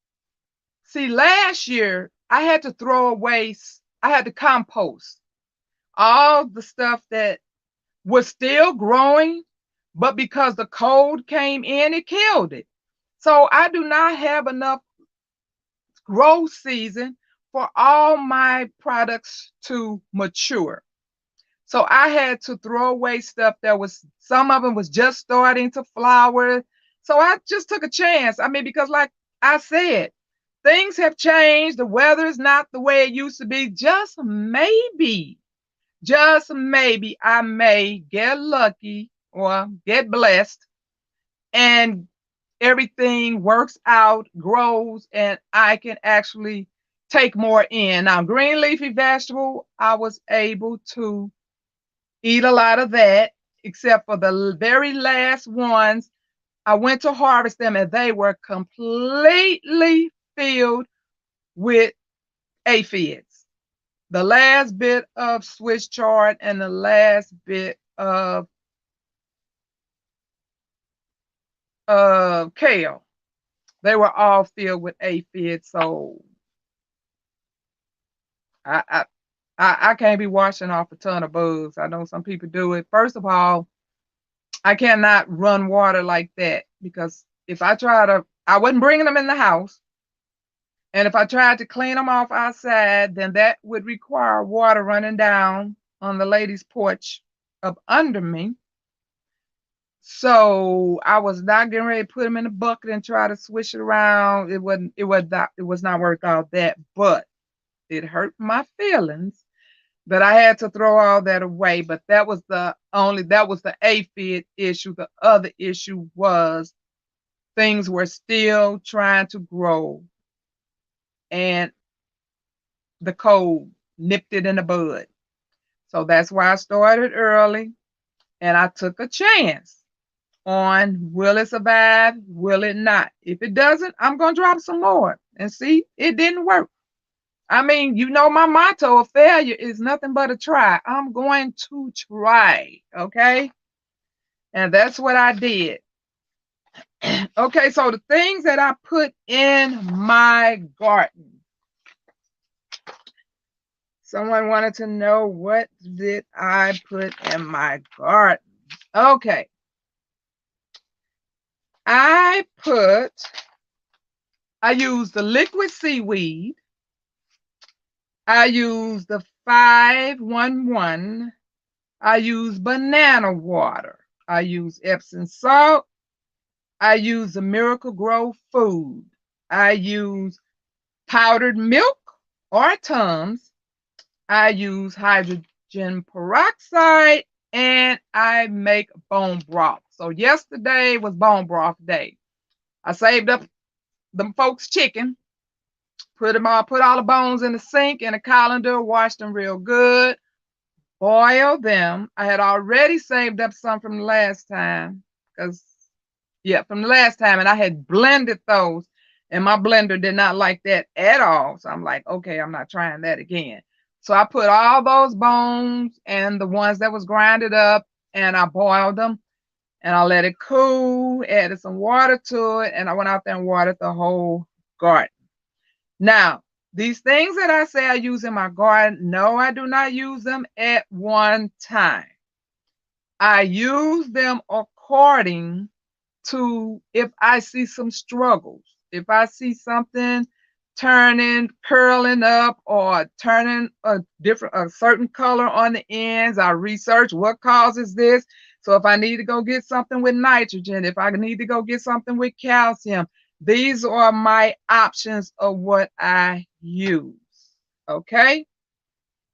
see, last year I had to throw away, I had to compost all the stuff that was still growing, but because the cold came in, it killed it. So I do not have enough growth season for all my products to mature. So I had to throw away stuff that was, some of them was just starting to flower. So I just took a chance. I mean, because like I said, things have changed. The weather is not the way it used to be. Just maybe I may get lucky or get blessed and everything works out, grows, and I can actually take more in. Now, green leafy vegetable, I was able to eat a lot of that, except for the very last ones. I went to harvest them and they were completely filled with aphids. The last bit of Swiss chard and the last bit of kale, they were all filled with aphids. So I, I I can't be washing off a ton of bugs. I know some people do it. First of all, I cannot run water like that because if I try to, I wasn't bringing them in the house. And if I tried to clean them off outside, then that would require water running down on the lady's porch up under me. So I was not getting ready to put them in a bucket and try to swish it around. It was not worth all that, but it hurt my feelings that I had to throw all that away. But that was the aphid issue. The other issue was things were still trying to grow and the cold nipped it in the bud. So that's why I started early and I took a chance on will it survive, will it not. If it doesn't, I'm going to drop some more. And see, it didn't work. I mean, you know, my motto of failure is nothing but a try. I'm going to try. Okay. And that's what I did. Okay. So the things that I put in my garden. Someone wanted to know what did I put in my garden? Okay. I used the liquid seaweed. I used the 511. I use banana water. I use Epsom salt. I use the Miracle Grow food. I use powdered milk or Tums. I use hydrogen peroxide and I make bone broth. So yesterday was bone broth day. I saved up them folks' chicken, put all the bones in the sink in a colander, washed them real good, boil them. I had already saved up some from the last time from the last time, and I had blended those, and my blender did not like that at all. So I'm like, okay, I'm not trying that again. So I put all those bones and the ones that was grinded up, and I boiled them, and I let it cool, added some water to it, and I went out there and watered the whole garden. Now, these things that I say I use in my garden, no, I do not use them at one time. I use them according to if I see some struggles. If I see something turning, curling up, or turning a certain color on the ends, I research what causes this. So if I need to go get something with nitrogen, if I need to go get something with calcium, these are my options of what I use. Okay.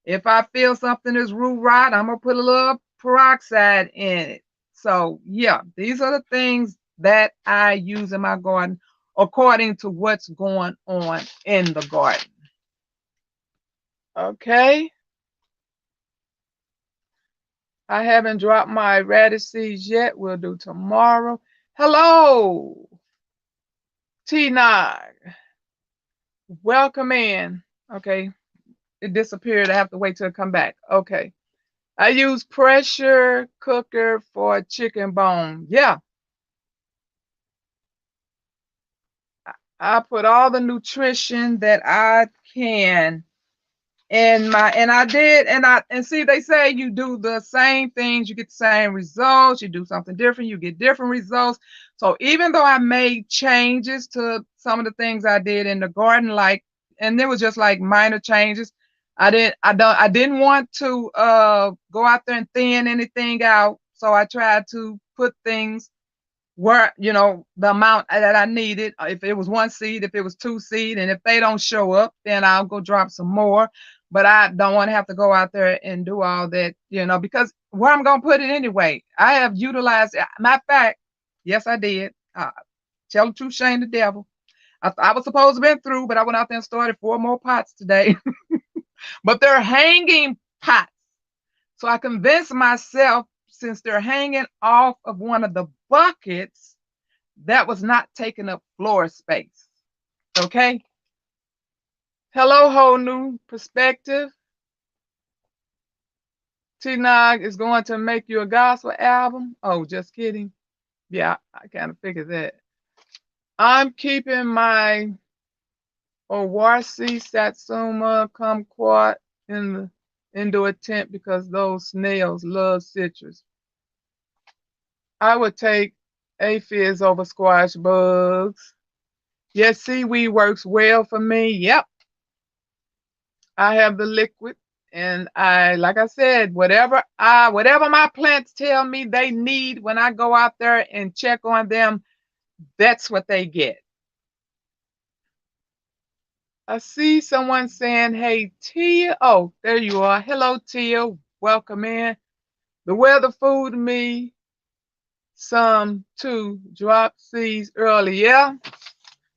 If I feel something is root rot, I'm gonna put a little peroxide in it. So yeah, these are the things that I use in my garden according to what's going on in the garden. Okay. I haven't dropped my radish seeds yet. We'll do tomorrow. Hello. Nog, welcome in. Okay, it disappeared. I have to wait till it come back. Okay. I use pressure cooker for chicken bone. Yeah, I put all the nutrition that I can in my, and I did, and see, they say you do the same things, you get the same results. You do something different, you get different results. So even though I made changes to some of the things I did in the garden, like, and there was just like minor changes. I didn't want to go out there and thin anything out. So I tried to put things where, the amount that I needed. If it was one seed, if it was two seed, and if they don't show up, then I'll go drop some more. But I don't want to have to go out there and do all that, because where I'm gonna put it anyway. I have utilized. Matter of fact, yes, I did. Tell the truth, shame the devil. I was supposed to have been through, but I went out there and started 4 more pots today. But they're hanging pots. So I convinced myself, since they're hanging off of one of the buckets, that was not taking up floor space. Okay. Hello, whole new perspective. T-Nog is going to make you a gospel album. Oh, just kidding. Yeah, I kind of figured that. I'm keeping my Owarsi Satsuma kumquat in the indoor tent because those snails love citrus. I would take aphids over squash bugs. Yes, seaweed works well for me. Yep, I have the liquid, and like I said, whatever my plants tell me they need when I go out there and check on them, that's what they get. I see someone saying, "Hey, Tia." Oh, there you are. Hello, Tia. Welcome in. The weather fooled me some too. Drop seeds early. Yeah.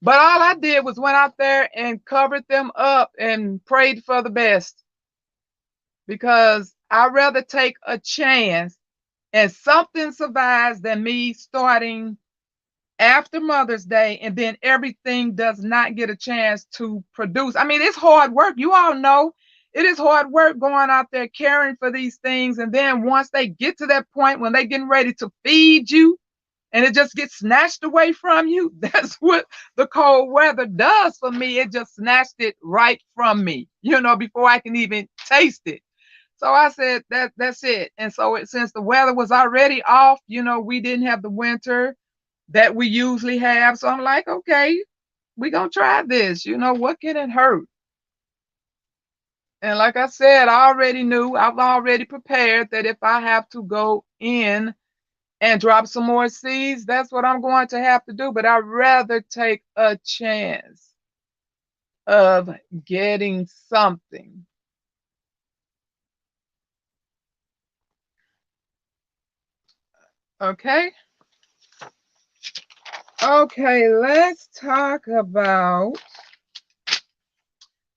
But all I did was went out there and covered them up and prayed for the best, because I'd rather take a chance and something survives than me starting after Mother's Day and then everything does not get a chance to produce. I mean, it's hard work. You all know it is hard work going out there caring for these things. And then once they get to that point when they're getting ready to feed you, and it just gets snatched away from you. That's what the cold weather does for me. It just snatched it right from me, before I can even taste it. So I said that's it. And so since the weather was already off, we didn't have the winter that we usually have. So I'm like, okay, we're gonna try this. What can it hurt? And like I said, I've already prepared that if I have to go in and drop some more seeds, that's what I'm going to have to do. But I'd rather take a chance of getting something. Okay. Okay, let's talk about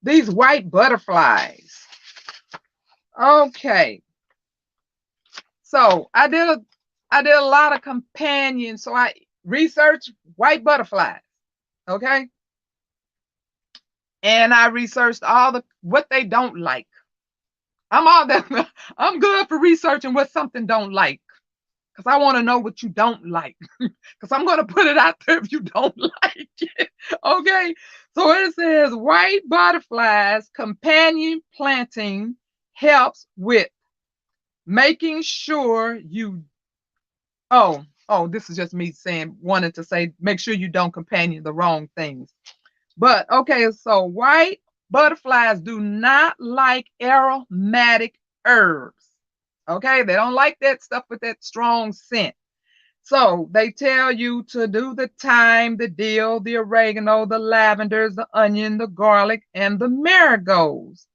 these white butterflies. Okay. So I did a lot of companions. So I researched white butterflies. Okay. And I researched all the what they don't like. I'm all that I'm good for researching what something don't like. Because I want to know what you don't like. Because I'm going to put it out there if you don't like it. Okay. So it says white butterflies companion planting helps with making sure you, this is just me saying, wanted to say, make sure you don't companion the wrong things. But okay, so white butterflies do not like aromatic herbs. Okay, they don't like that stuff with that strong scent. So they tell you to do the thyme, the dill, the oregano, the lavenders, the onion, the garlic, and the marigolds.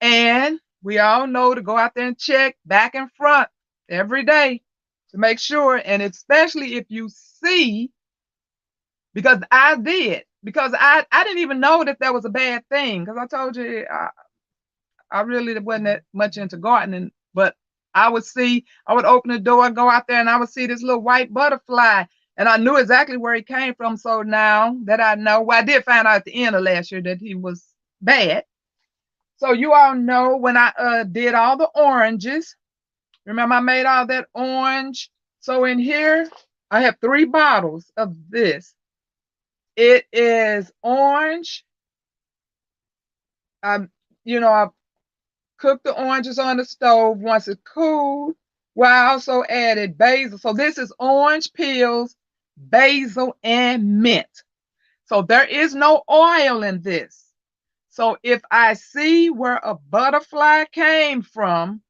And we all know to go out there and check back and front every day to make sure. And especially if you see, because I did, because I didn't even know that was a bad thing. Because I told you I really wasn't that much into gardening, but I would open the door, go out there, and I would see this little white butterfly. And I knew exactly where he came from. So now that I know, well, I did find out at the end of last year that he was bad. So you all know when I did all the oranges, remember I made all that orange. So in here, I have 3 bottles of this. It is orange. I, I cooked the oranges on the stove. Once it cooled, well, I also added basil. So this is orange peels, basil, and mint. So there is no oil in this. So if I see where a butterfly came from,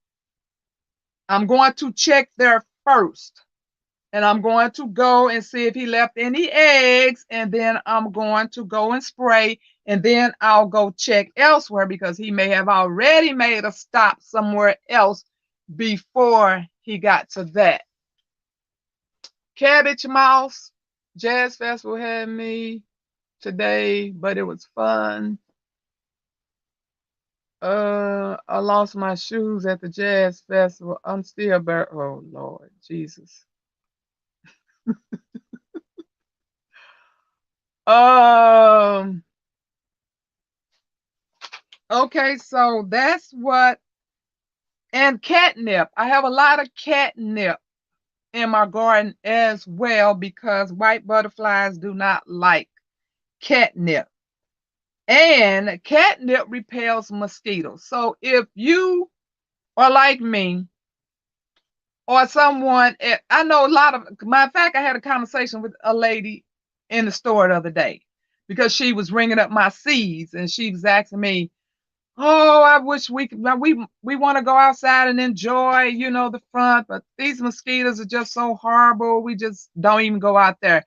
I'm going to check there first. And I'm going to go and see if he left any eggs. And then I'm going to go and spray. And then I'll go check elsewhere because he may have already made a stop somewhere else before he got to that. Cabbage Mouse Jazz Festival had me today, but it was fun. I lost my shoes at the jazz festival. I'm still oh Lord Jesus. Um okay, so that's what, and catnip. I have a lot of catnip in my garden as well because white butterflies do not like catnip. And catnip repels mosquitoes. So if you are like me, or someone, I know a lot of, matter of fact, I had a conversation with a lady in the store the other day because she was ringing up my seeds and she was asking me, oh, I wish we want to go outside and enjoy, the front, but these mosquitoes are just so horrible. We just don't even go out there.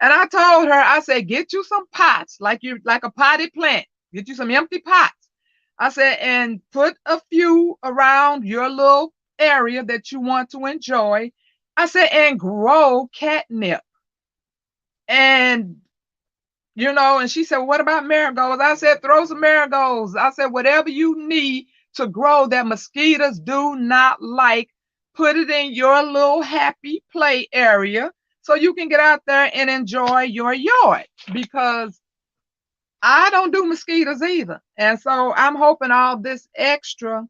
And I told her, I said, get you some pots, like a potted plant. Get you some empty pots. I said, and put a few around your little area that you want to enjoy. I said, and grow catnip. And and she said, well, what about marigolds? I said, throw some marigolds. I said, whatever you need to grow that mosquitoes do not like, put it in your little happy play area so you can get out there and enjoy your yard because I don't do mosquitoes either. And so I'm hoping all this extra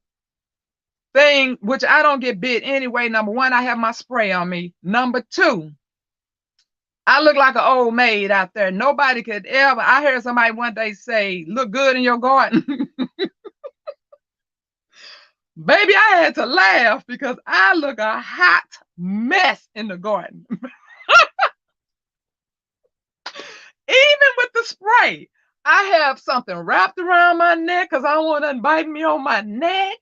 thing, which I don't get bit anyway. Number one, I have my spray on me. Number two, I look like an old maid out there. Nobody could ever. I heard somebody one day say, look good in your garden. Baby, I had to laugh because I look a hot mess in the garden. Even with the spray, I have something wrapped around my neck because I don't want nothing biting me on my neck.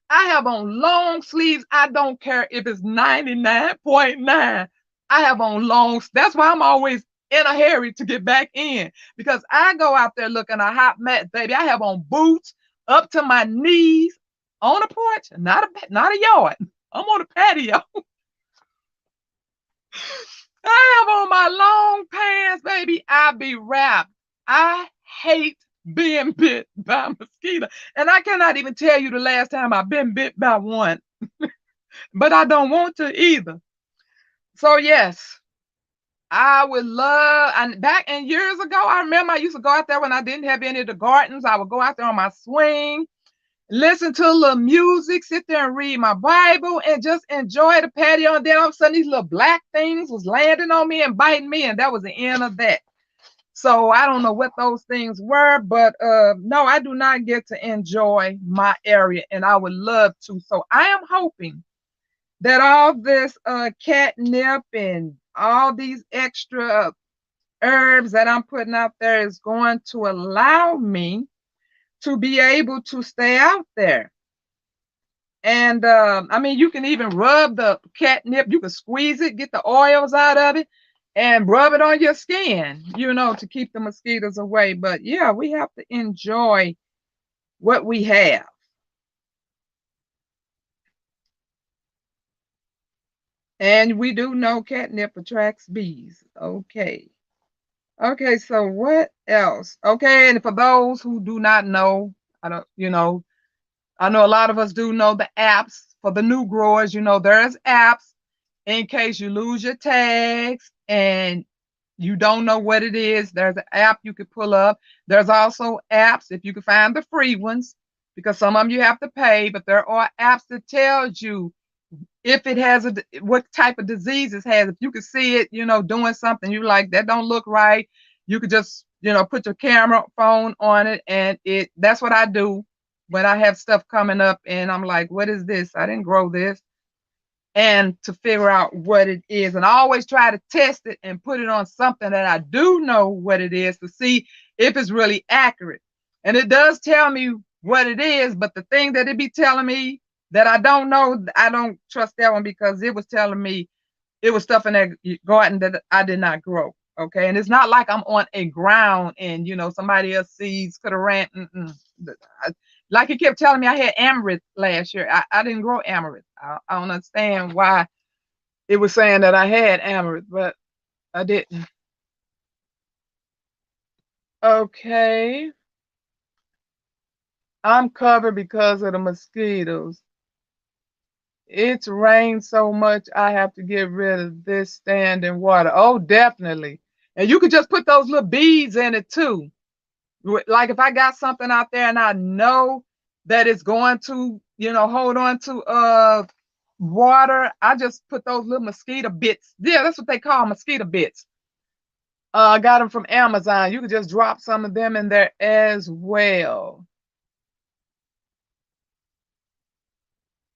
I have on long sleeves. I don't care if it's 99.9. I have on long. That's why I'm always in a hurry to get back in because I go out there looking a hot mess, baby. I have on boots up to my knees on a porch, not a yard. I'm on a patio. I have on my long pants, baby. I be wrapped. I hate being bit by a mosquito. And I cannot even tell you the last time I've been bit by one, but I don't want to either. So, yes, I would love, and back in years ago, I remember I used to go out there when I didn't have any of the gardens. I would go out there on my swing, listen to a little music, sit there and read my Bible and just enjoy the patio. And then all of a sudden, these little black things was landing on me and biting me, and that was the end of that. So I don't know what those things were, but no, I do not get to enjoy my area, and I would love to. So I am hoping that all this catnip and all these extra herbs that I'm putting out there is going to allow me to be able to stay out there. And I mean, you can even rub the catnip, you can squeeze it, get the oils out of it, and rub it on your skin, to keep the mosquitoes away. But yeah, we have to enjoy what we have. And we do know catnip attracts bees. Okay. Okay, so what else? Okay, and for those who do not know, I don't, I know a lot of us do know the apps for the new growers. There's apps in case you lose your tags and you don't know what it is, there's an app you could pull up. There's also apps, if you can find the free ones, because some of them you have to pay, but there are apps that tells you if it has what type of disease it has. If you can see it, doing something you like that don't look right, you could just, put your camera phone on it, and that's what I do when I have stuff coming up and I'm like, what is this? I didn't grow this. And to figure out what it is. And I always try to test it and put it on something that I do know what it is to see if it's really accurate. And it does tell me what it is, but the thing that it be telling me that I don't know, I don't trust that one, because it was telling me it was stuff in that garden that I did not grow. Okay. And it's not like I'm on a ground and, somebody else seeds could have ran. Like it kept telling me I had amaranth last year. I didn't grow amaranth. I don't understand why it was saying that I had amaranth, but I didn't. Okay. I'm covered because of the mosquitoes. It's rained so much, I have to get rid of this standing water. Oh, definitely. And you could just put those little beads in it too. Like if I got something out there and I know that it's going to, hold on to water, I just put those little mosquito bits. Yeah, that's what they call mosquito bits. I got them from Amazon. You could just drop some of them in there as well.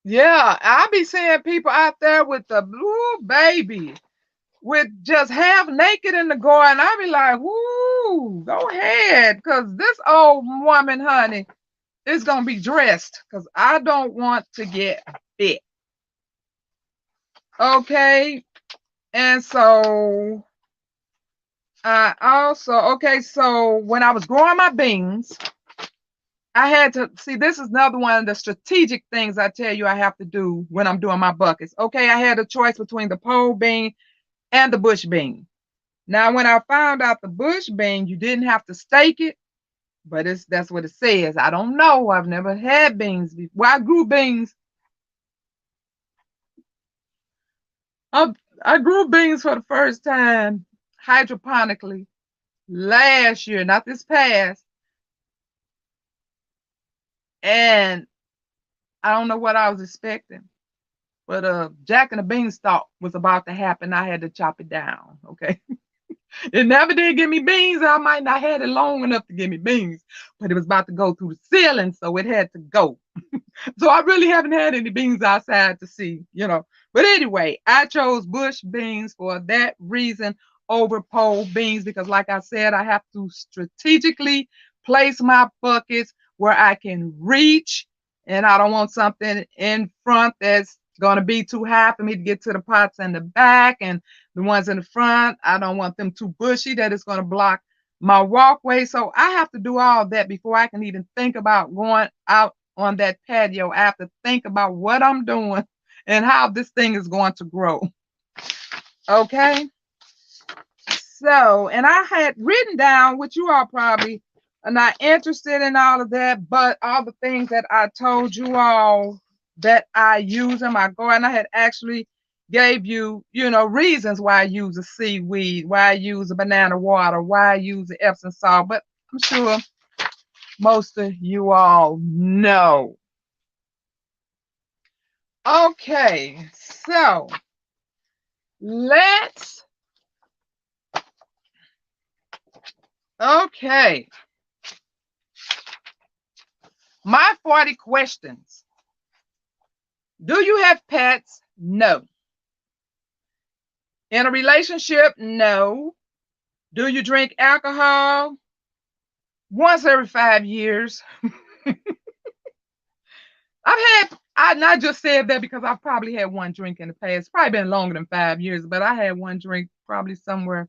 Yeah, I be seeing people out there with the blue baby, with just half naked in the garden. I be like, woo, go ahead. Because this old woman, honey, is going to be dressed, because I don't want to get bit. Okay. And so I also, okay, so when I was growing my beans, I had to see, this is another one of the strategic things I tell you I have to do when I'm doing my buckets. Okay, I had a choice between the pole bean and the bush bean. Now, when I found out the bush bean, you didn't have to stake it, but that's what it says. I don't know. I've never had beans before. Well, I grew beans. I, I grew beans for the first time hydroponically last year, not this past. And I don't know what I was expecting. But Jack and the Beanstalk was about to happen. I had to chop it down. Okay. It never did give me beans. I might not had it long enough to give me beans, but it was about to go through the ceiling, so it had to go. So I really haven't had any beans outside to see. But anyway, I chose bush beans for that reason over pole beans, because like I said, I have to strategically place my buckets where I can reach, and I don't want something in front that's going to be too high for me to get to the pots in the back, and the ones in the front, I don't want them too bushy that it's going to block my walkway. So I have to do all that before I can even think about going out on that patio. I have to think about what I'm doing and how this thing is going to grow. Okay. So, and I had written down, which you all probably are not interested in all of that, but all the things that I told you all that I use in my garden. I had actually gave you, reasons why I use a seaweed, why I use a banana water, why I use the Epsom salt, but I'm sure most of you all know. Okay, so let's, okay, my 40 questions. Do you have pets? No. In a relationship? No. Do you drink alcohol? Once every 5 years. I not just said that because I've probably had one drink in the past. It's probably been longer than 5 years, but I had one drink probably somewhere.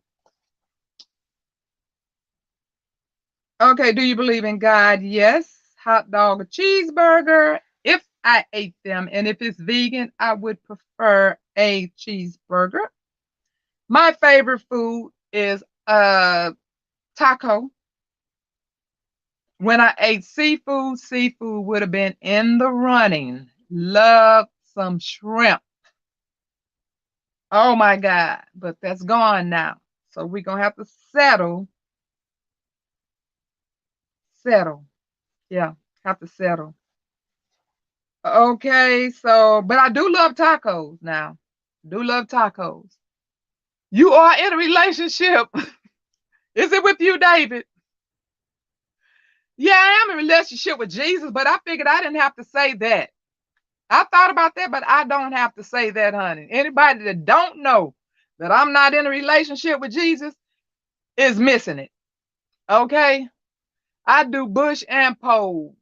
Okay, do you believe in God? Yes. Hot dog or cheeseburger? If I ate them, and if it's vegan, I would prefer a cheeseburger. My favorite food is taco. When I ate seafood, seafood would have been in the running. Love some shrimp. Oh my God. But that's gone now. So we're gonna have to settle. Yeah, have to settle. Okay, so but I do love tacos now. Do love tacos. You are in a relationship. Is it with you, David? Yeah, I am in a relationship with Jesus, but I figured I didn't have to say that. I thought about that, but I don't have to say that, honey. Anybody that don't know that I'm not in a relationship with Jesus is missing it. Okay? I do bush and pole.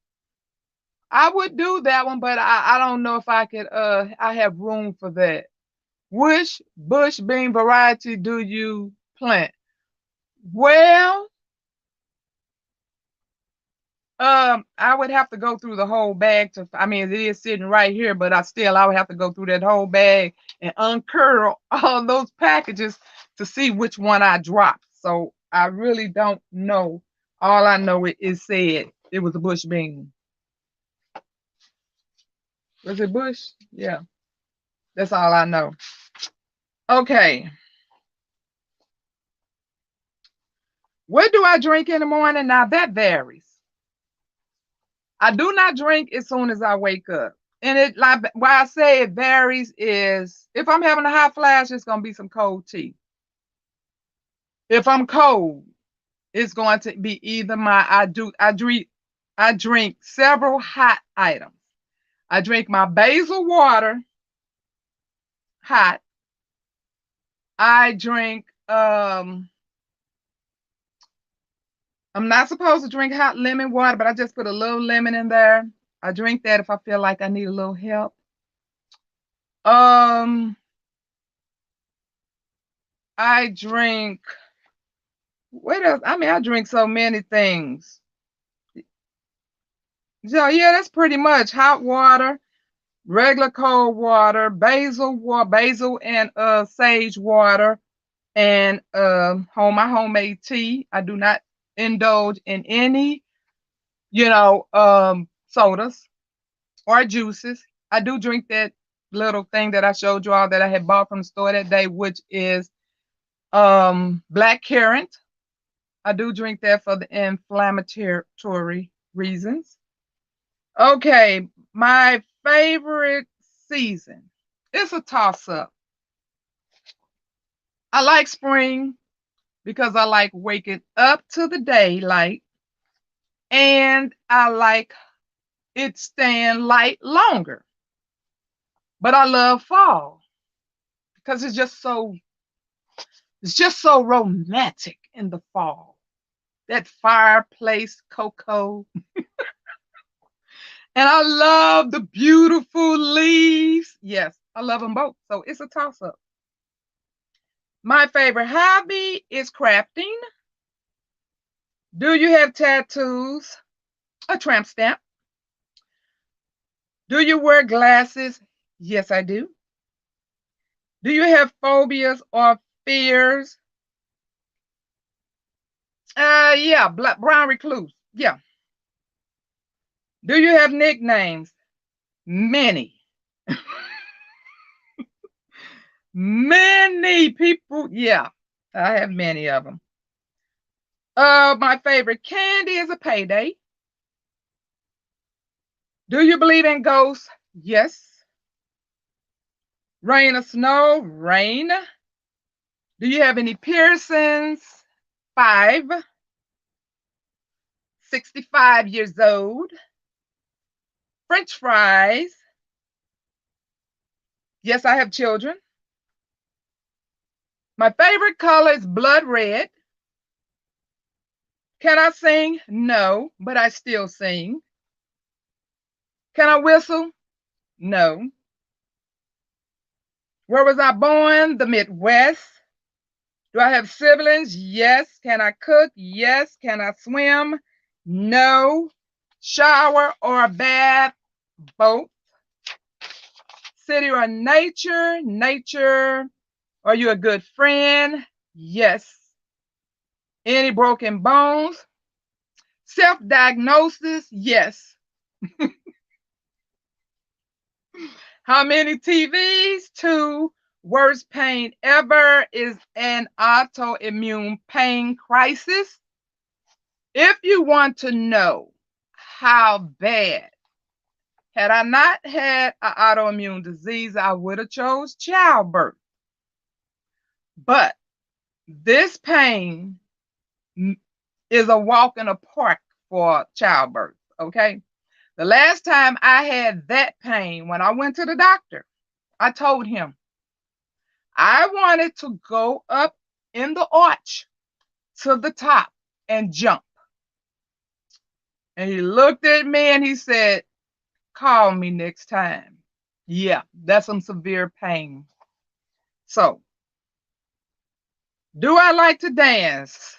I would do that one, but I don't know if I could I have room for that. Which bush bean variety do you plant? Well, I would have to go through the whole bag to. I mean, it is sitting right here, but I would have to go through that whole bag and uncurl all those packages to see which one I dropped. So I really don't know. All I know it said it was a bush bean. Was it bush? Yeah, that's all I know. Okay, what do I drink in the morning? Now that varies. I do not drink as soon as I wake up. And it like why I say it varies is if I'm having a hot flash, it's gonna be some cold tea. If I'm cold, it's going to be either I drink several hot items. I drink my basil water hot. I drink I'm not supposed to drink hot lemon water, but I just put a little lemon in there. I drink that if I feel like I need a little help. Um I drink what else? I mean, I drink so many things. So yeah, that's pretty much hot water, regular cold water, basil and sage water, and my homemade tea. I do not indulge in any, sodas or juices. I do drink that little thing that I showed you all that I had bought from the store that day, which is black currant. I do drink that for the inflammatory reasons. Okay, my favorite season. It's a toss up. I like spring because I like waking up to the daylight and I like it staying light longer. But I love fall because it's just so romantic in the fall. That fireplace cocoa. And I love the beautiful leaves. Yes, I love them both. So it's a toss up. My favorite hobby is crafting. Do you have tattoos? A tramp stamp. Do you wear glasses? Yes, I do. Do you have phobias or fears? Yeah, black, brown recluse. Yeah. Do you have nicknames? Many. Many people. Yeah, I have many of them. My favorite candy is a payday. Do you believe in ghosts? Yes. Rain or snow? Rain. Do you have any piercings? 5. 65 years old. French fries. Yes, I have children. My favorite color is blood red. Can I sing? No, but I still sing. Can I whistle? No. Where was I born? The Midwest. Do I have siblings? Yes. Can I cook? Yes. Can I swim? No. Shower or bath? Both. City or nature? Nature. Are you a good friend? Yes. Any broken bones? Self diagnosis? Yes. How many TVs? 2. worst pain ever is an autoimmune pain crisis. If you want to know how bad, had I not had an autoimmune disease, I would have chose childbirth. But this pain is a walk in the park for childbirth, okay? The last time I had that pain, when I went to the doctor, I told him I wanted to go up in the arch to the top and jump. And he looked at me and he said, call me next time. Yeah, that's some severe pain. So, do I like to dance?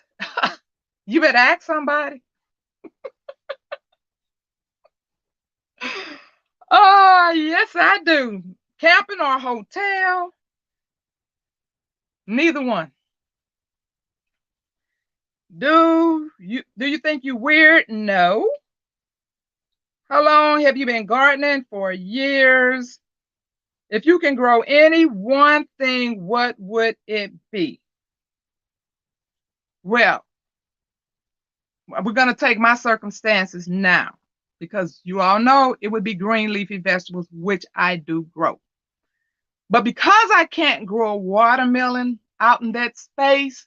You better ask somebody. Oh, yes, I do. Camping or hotel? Neither one. Do you think you're weird? No. How long have you been gardening? For years. If you can grow any one thing, what would it be? Well, we're going to take my circumstances now because you all know it would be green leafy vegetables, which I do grow. But because I can't grow a watermelon out in that space,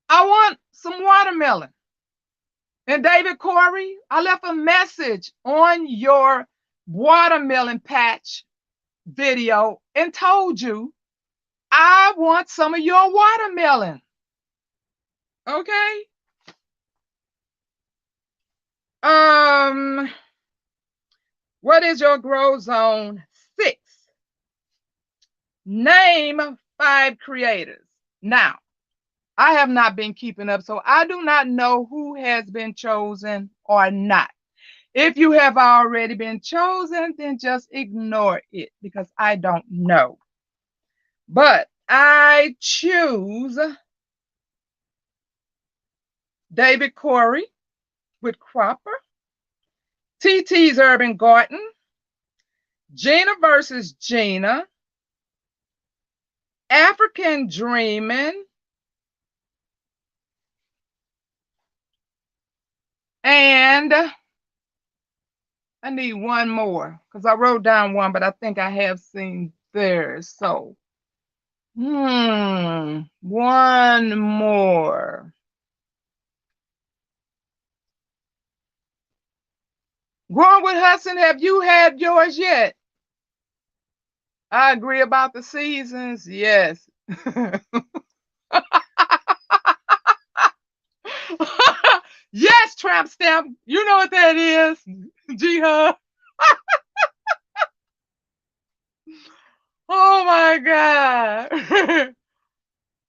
I want some watermelon. And David Corey, I left a message on your watermelon patch video and told you I want some of your watermelon. Okay? What is your grow zone 6? Name 5 creators. Now, I have not been keeping up, so I do not know who has been chosen or not. If you have already been chosen, then just ignore it because I don't know. But I choose David Corey with Cropper, TT's Urban Garden, Gina versus Gina, African Dreaming, and I need one more because I wrote down one, but I think I have seen theirs. So, one more. Growing with Hudson, have you had yours yet? I agree about the seasons. Yes. Yes, tramp stamp. You know what that is. G-Hub. Oh my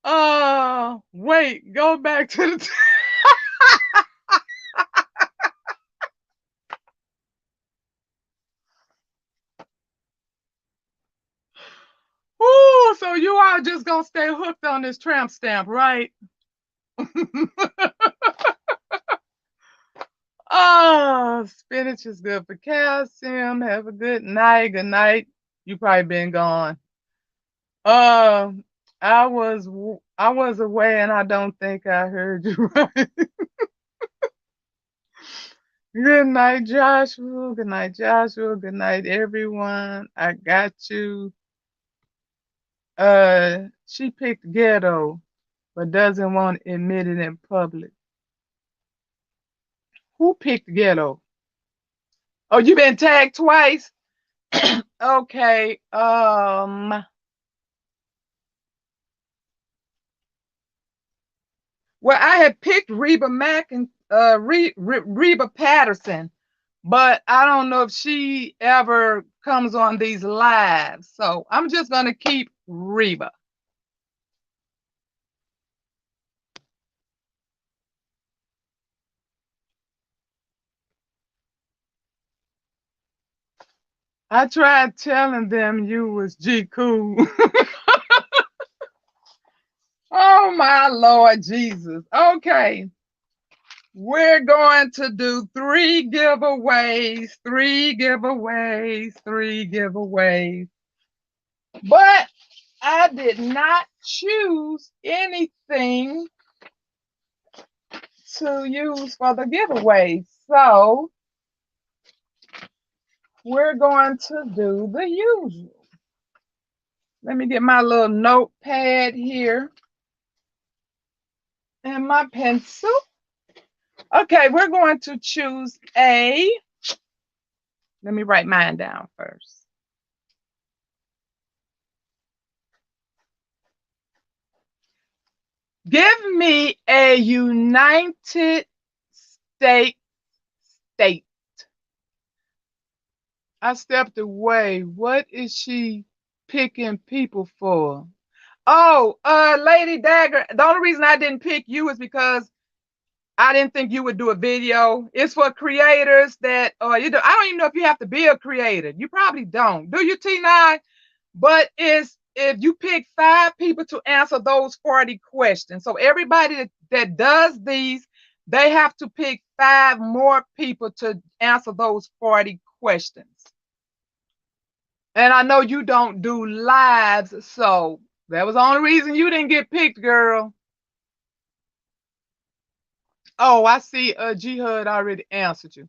God. Wait, go back to the Ooh, so you are just gonna stay hooked on this tramp stamp, right? Oh, spinach is good for calcium. Have a good night. Good night. You probably been gone. Uh, I was away, and I don't think I heard you right. Good night, Joshua. Good night, Joshua. Good night, everyone. I got you. She picked ghetto, but doesn't want to admit it in public. Who picked ghetto? Oh, you been tagged twice? Okay. Well, I had picked Reba Mack and Reba Patterson, but I don't know if she ever comes on these lives. So I'm just gonna keep Reba. I tried telling them you was G Cool. Oh my Lord Jesus. Okay. We're going to do 3 giveaways, 3 giveaways, 3 giveaways. But I did not choose anything to use for the giveaway. So we're going to do the usual. Let me get my little notepad here and my pencil. Okay, we're going to choose a. Let me write mine down first. Give me a United States state. I stepped away. What is she picking people for? Oh, Lady Dagger. The only reason I didn't pick you is because I didn't think you would do a video. It's for creators that, you know, I don't even know if you have to be a creator. You probably don't. Do you, T9? But it's if you pick 5 people to answer those 40 questions. So everybody that does these, they have to pick 5 more people to answer those 40 questions. And I know you don't do lives, so that was the only reason you didn't get picked, girl. Oh, I see Jihad already answered you.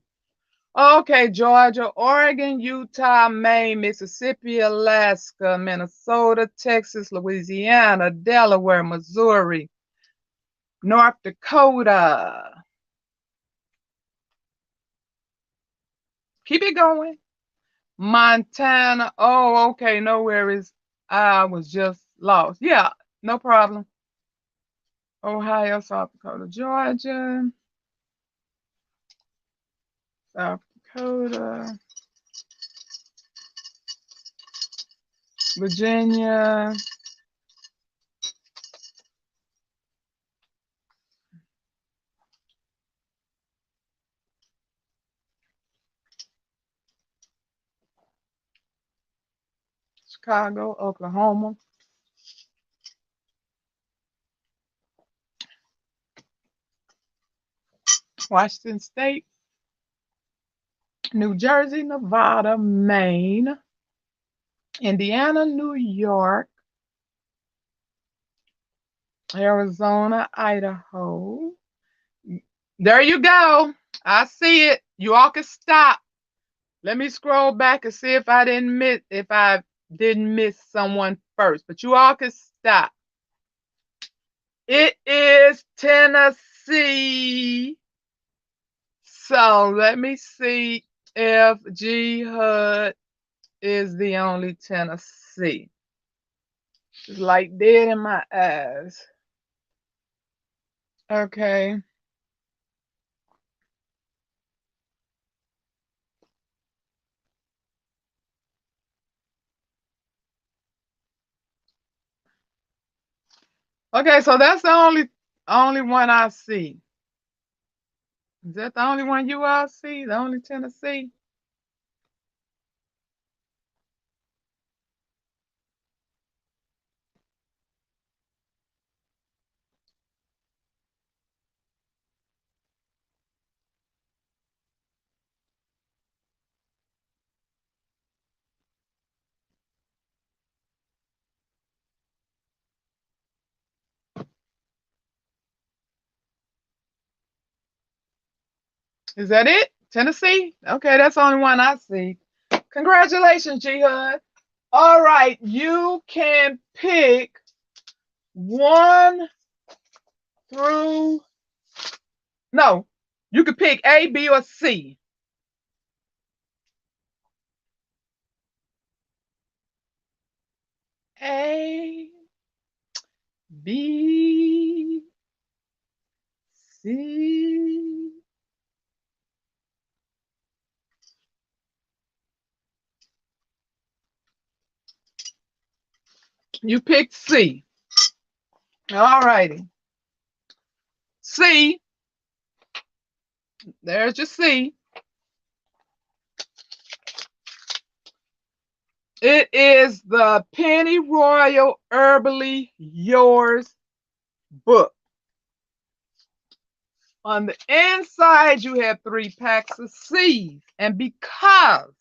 Okay, Georgia, Oregon, Utah, Maine, Mississippi, Alaska, Minnesota, Texas, Louisiana, Delaware, Missouri, North Dakota. Keep it going. Montana. Oh, okay, no worries. I was just lost. Yeah, no problem. Ohio, South Dakota, Georgia, South Dakota, Virginia, Chicago, Oklahoma, Washington State, New Jersey, Nevada, Maine, Indiana, New York, Arizona, Idaho. There you go. I see it. You all can stop. Let me scroll back and see if I didn't miss someone first. But you all can stop. It is Tennessee. So let me see if G HUD is the only Tennessee. It's like dead in my eyes. Okay. Okay, so that's the only one I see. Is that the only one you all see? The only Tennessee? Is that it? Tennessee? Okay, that's the only one I see. Congratulations, G HUD. All right, you can pick 1 through, no, you can pick A, B, or C. A, B, C. You picked C. All righty. C, there's your C. It is the Penny Royal Herbally Yours book. On the inside, you have 3 packs of seeds. And because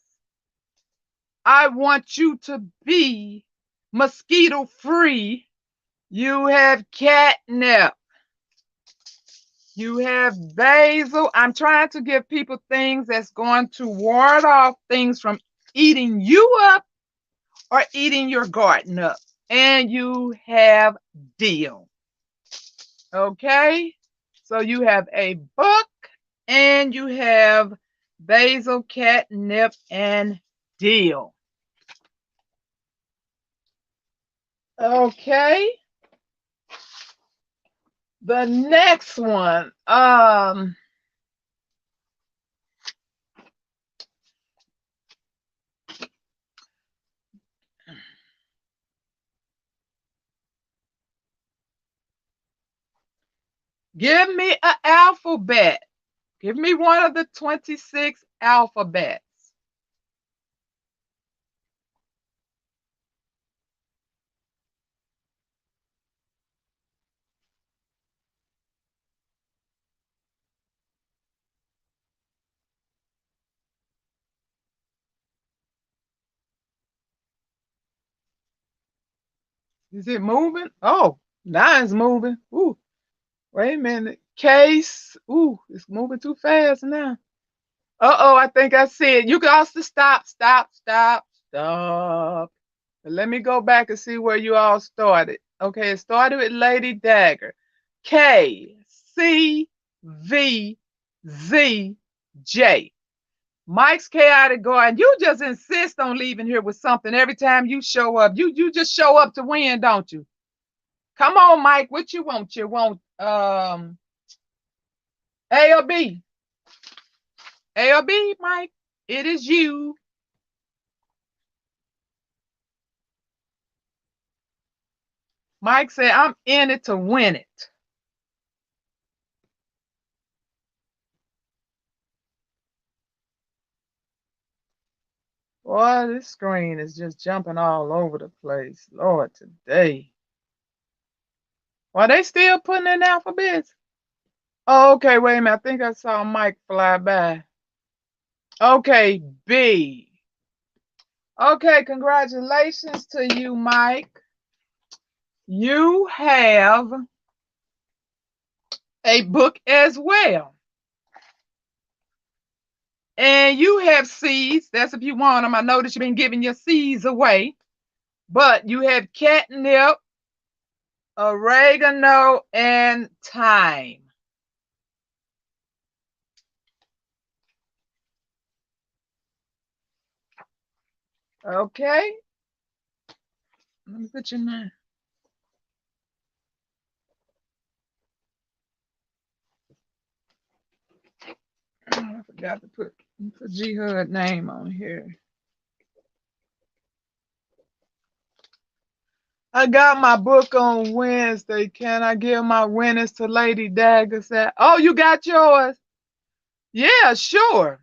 I want you to be mosquito free. You have catnip. You have basil. I'm trying to give people things that's going to ward off things from eating you up or eating your garden up. And you have dill. Okay? So you have a book and you have basil, catnip, and dill. Okay. The next one. Give me an alphabet. Give me one of the 26 alphabets. Is it moving? Oh, now it's moving. Ooh, wait a minute. Case. Ooh, it's moving too fast now. Uh-oh, I think I see it. You can also stop, stop, stop, stop. Let me go back and see where you all started. Okay, it started with Lady Dagger. K, C, V, Z, J. Mike's chaotic garden. You just insist on leaving here with something every time you show up. You just show up to win, don't you? Come on, Mike. What you want? You want A or B? A or B, Mike? It is you. Mike said, I'm in it to win it. Boy, this screen is just jumping all over the place. Lord, today. Are they still putting in alphabets? Oh, okay, wait a minute. I think I saw Mike fly by. Okay, B. Okay, congratulations to you, Mike. You have a book as well. And you have seeds. That's if you want them. I notice you've been giving your seeds away. But you have catnip, oregano, and thyme. Okay. Let me put your name. Oh, I forgot to put G Hud name on here. I got my book on Wednesday. Can I give my winners to Lady Dagger? Oh, you got yours? Yeah, sure.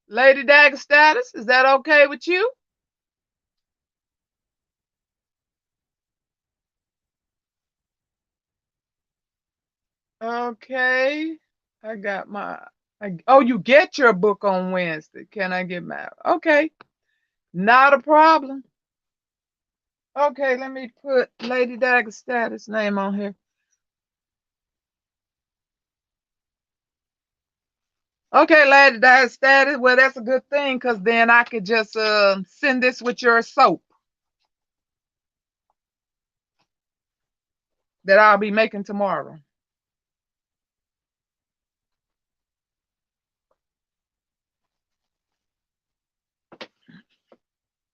Lady Dagger status, is that okay with you? Okay. I got oh, you get your book on Wednesday. Can I get my, okay. Not a problem. Okay, let me put Lady Dagger status name on here. Okay, Lady Dagger status. Well, that's a good thing because then I could just send this with your soap that I'll be making tomorrow.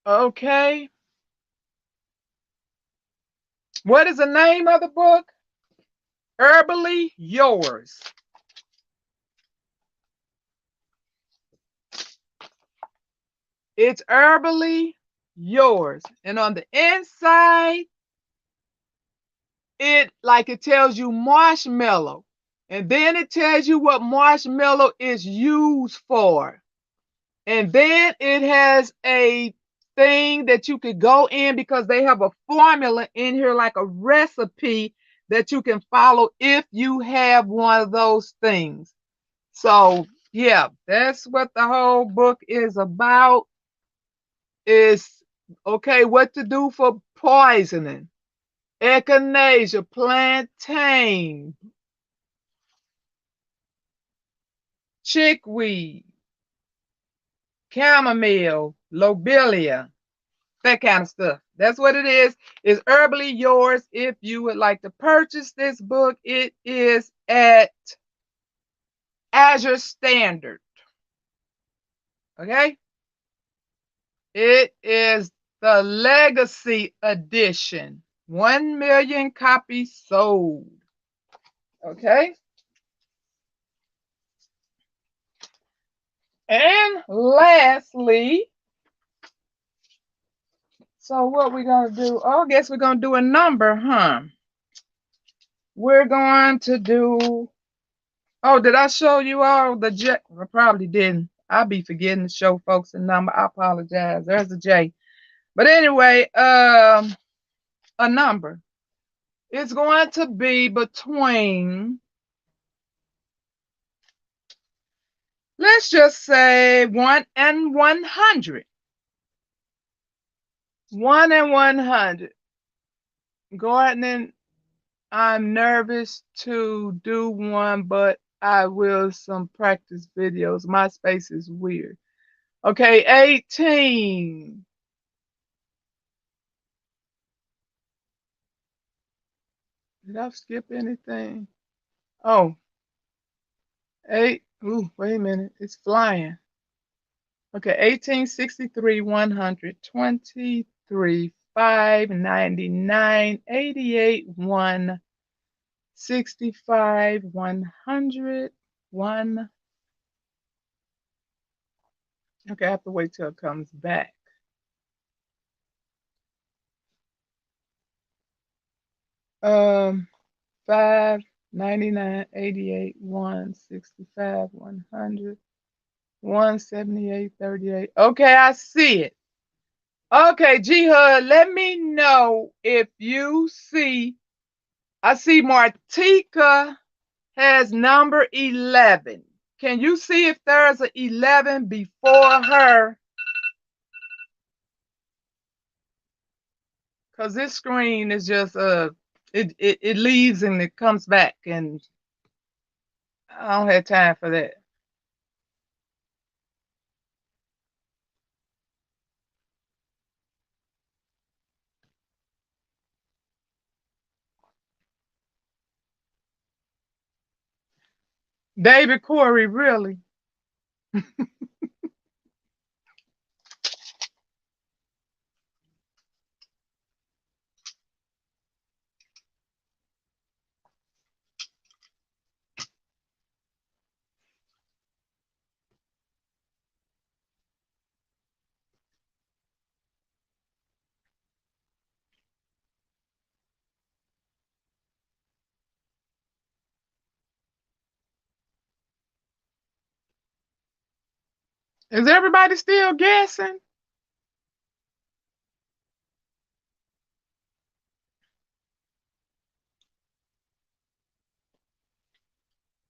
Okay. What is the name of the book? Herbally Yours. It's Herbally Yours. And on the inside, it tells you marshmallow. And then it tells you what marshmallow is used for. And then it has a thing that you could go in because they have a formula in here, like a recipe that you can follow if you have one of those things. So yeah, that's what the whole book is about. Is Okay, what to do for poisoning? Echinacea, plantain, chickweed, chamomile, lobelia, that kind of stuff. That's what it is. It's herbally yours. If you would like to purchase this book, it is at Azure Standard. Okay? It is the Legacy Edition. 1 million copies sold. Okay? And lastly, so what we gonna do? Oh, I guess we're gonna do a number, huh? We're going to do. Oh, did I show you all the J? I probably didn't. I'll be forgetting to show folks a number. I apologize. There's a J. But anyway, a number. It's going to be between, let's just say 1 and 100. 1 and 100. Gardening, I'm nervous to do one, but I will some practice videos. My space is weird. Okay, 18. Did I skip anything? Oh, 8. Ooh, wait a minute. It's flying. Okay, 1863, 123, 599, 88, 165, 100, 1. Okay, I have to wait till it comes back. Um, 5, 99, 88, 165, 100, 178, 38. Okay, I see it. Okay, G HUD, let me know if you see. I see Martika has number 11. Can you see if there's an 11 before her? Because this screen is just it leaves and it comes back, and I don't have time for that. David Corey, really? Is everybody still guessing?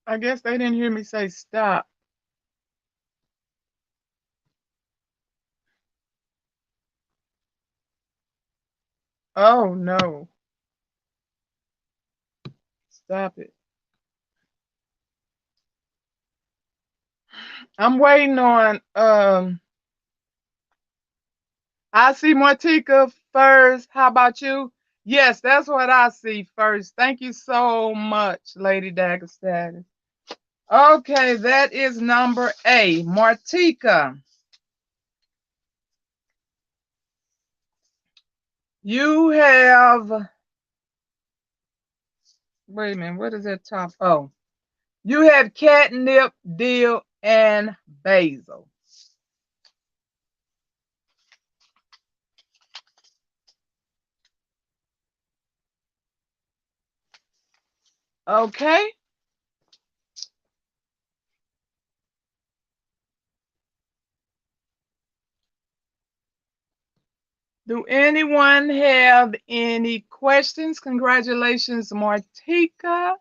I guess they didn't hear me say stop. Oh no. Stop it. I'm waiting on I see Martika first. How about you? Yes, that's what I see first. Thank you so much, Lady Dagger. Okay, that is number A. Martika, you have, wait a minute, what is that top? Oh, you have catnip, dill, and basil. Okay. Do anyone have any questions? Congratulations, Martika.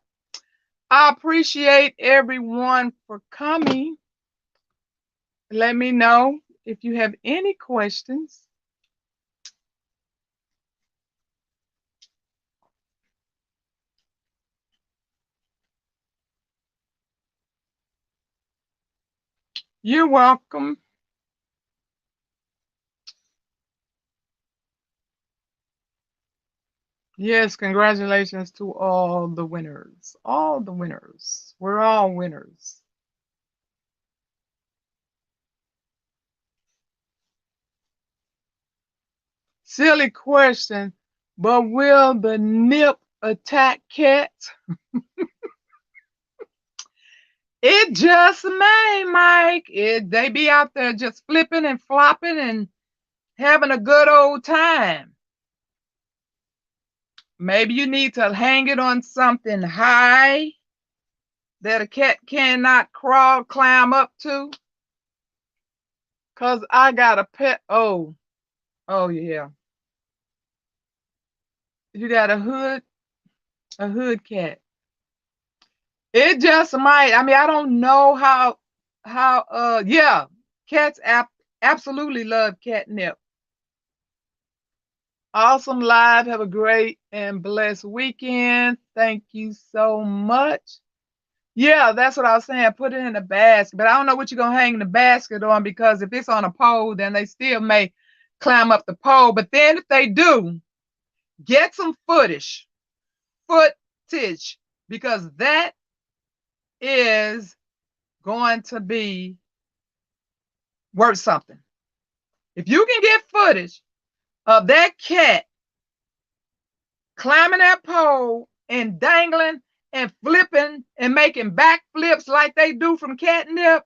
I appreciate everyone for coming. Let me know if you have any questions. You're welcome. Yes, congratulations to all the winners. All the winners. We're all winners. Silly question, but will the nip attack cats? It just may, Mike. They be out there just flipping and flopping and having a good old time. Maybe you need to hang it on something high that a cat cannot climb up to. Cause I got a pet. Oh yeah. You got a hood cat. It just might. I mean, I don't know yeah, cats absolutely love catnip. Awesome live. Have a great and blessed weekend. Thank you so much. Yeah, that's what I was saying. Put it in a basket. But I don't know what you're gonna hang the basket on because if it's on a pole, then they still may climb up the pole. But then if they do, get some footage, because that is going to be worth something. If you can get footage of that cat climbing that pole and dangling and flipping and making backflips like they do from catnip,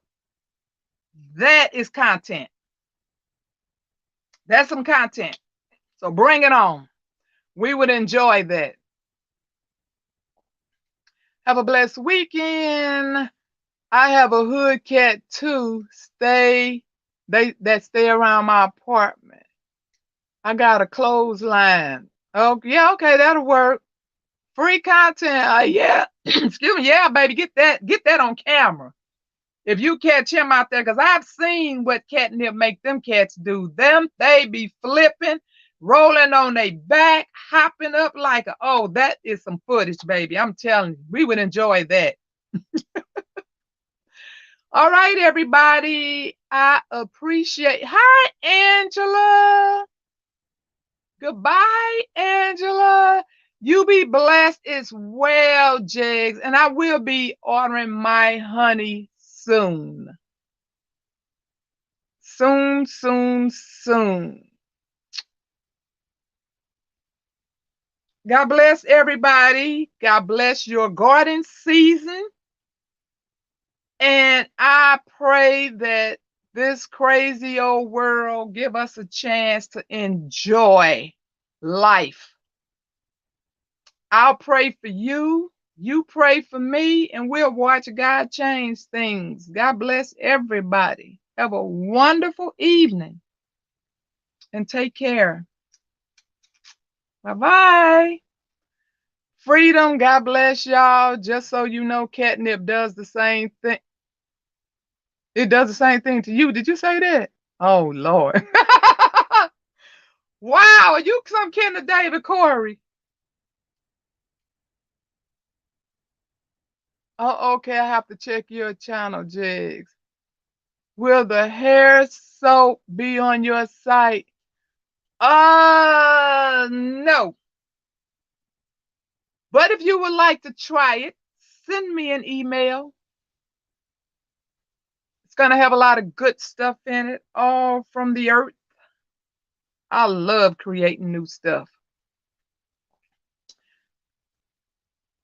that is content. That's some content. So bring it on. We would enjoy that. Have a blessed weekend. I have a hood cat too. That stay around my apartment. I got a clothesline. Oh yeah, okay, that'll work. Free content. Yeah. Excuse me. Yeah, baby, get that on camera. If you catch him out there, because I've seen what catnip make them cats do. They be flipping, rolling on their back, hopping up like oh, that is some footage, baby. I'm telling you, we would enjoy that. All right, everybody. I appreciate. Hi, Angela. Goodbye, Angela. You be blessed as well, Jigs. And I will be ordering my honey soon. Soon, soon, soon. God bless everybody. God bless your garden season. And I pray that this crazy old world give us a chance to enjoy life. I'll pray for you. You pray for me, and we'll watch God change things. God bless everybody. Have a wonderful evening and take care. Bye bye. Freedom. God bless y'all. Just so you know, catnip does the same thing. It does the same thing to you. Did you say that? Oh, Lord. Wow. Are you some kind of David Corey? Oh, okay. I have to check your channel, Jigs. Will the hair soap be on your site? No. But if you would like to try it, send me an email. It's going to have a lot of good stuff in it, all from the earth. I love creating new stuff.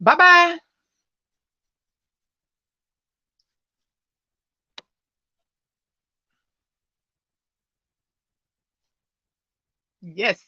Bye bye. Yes.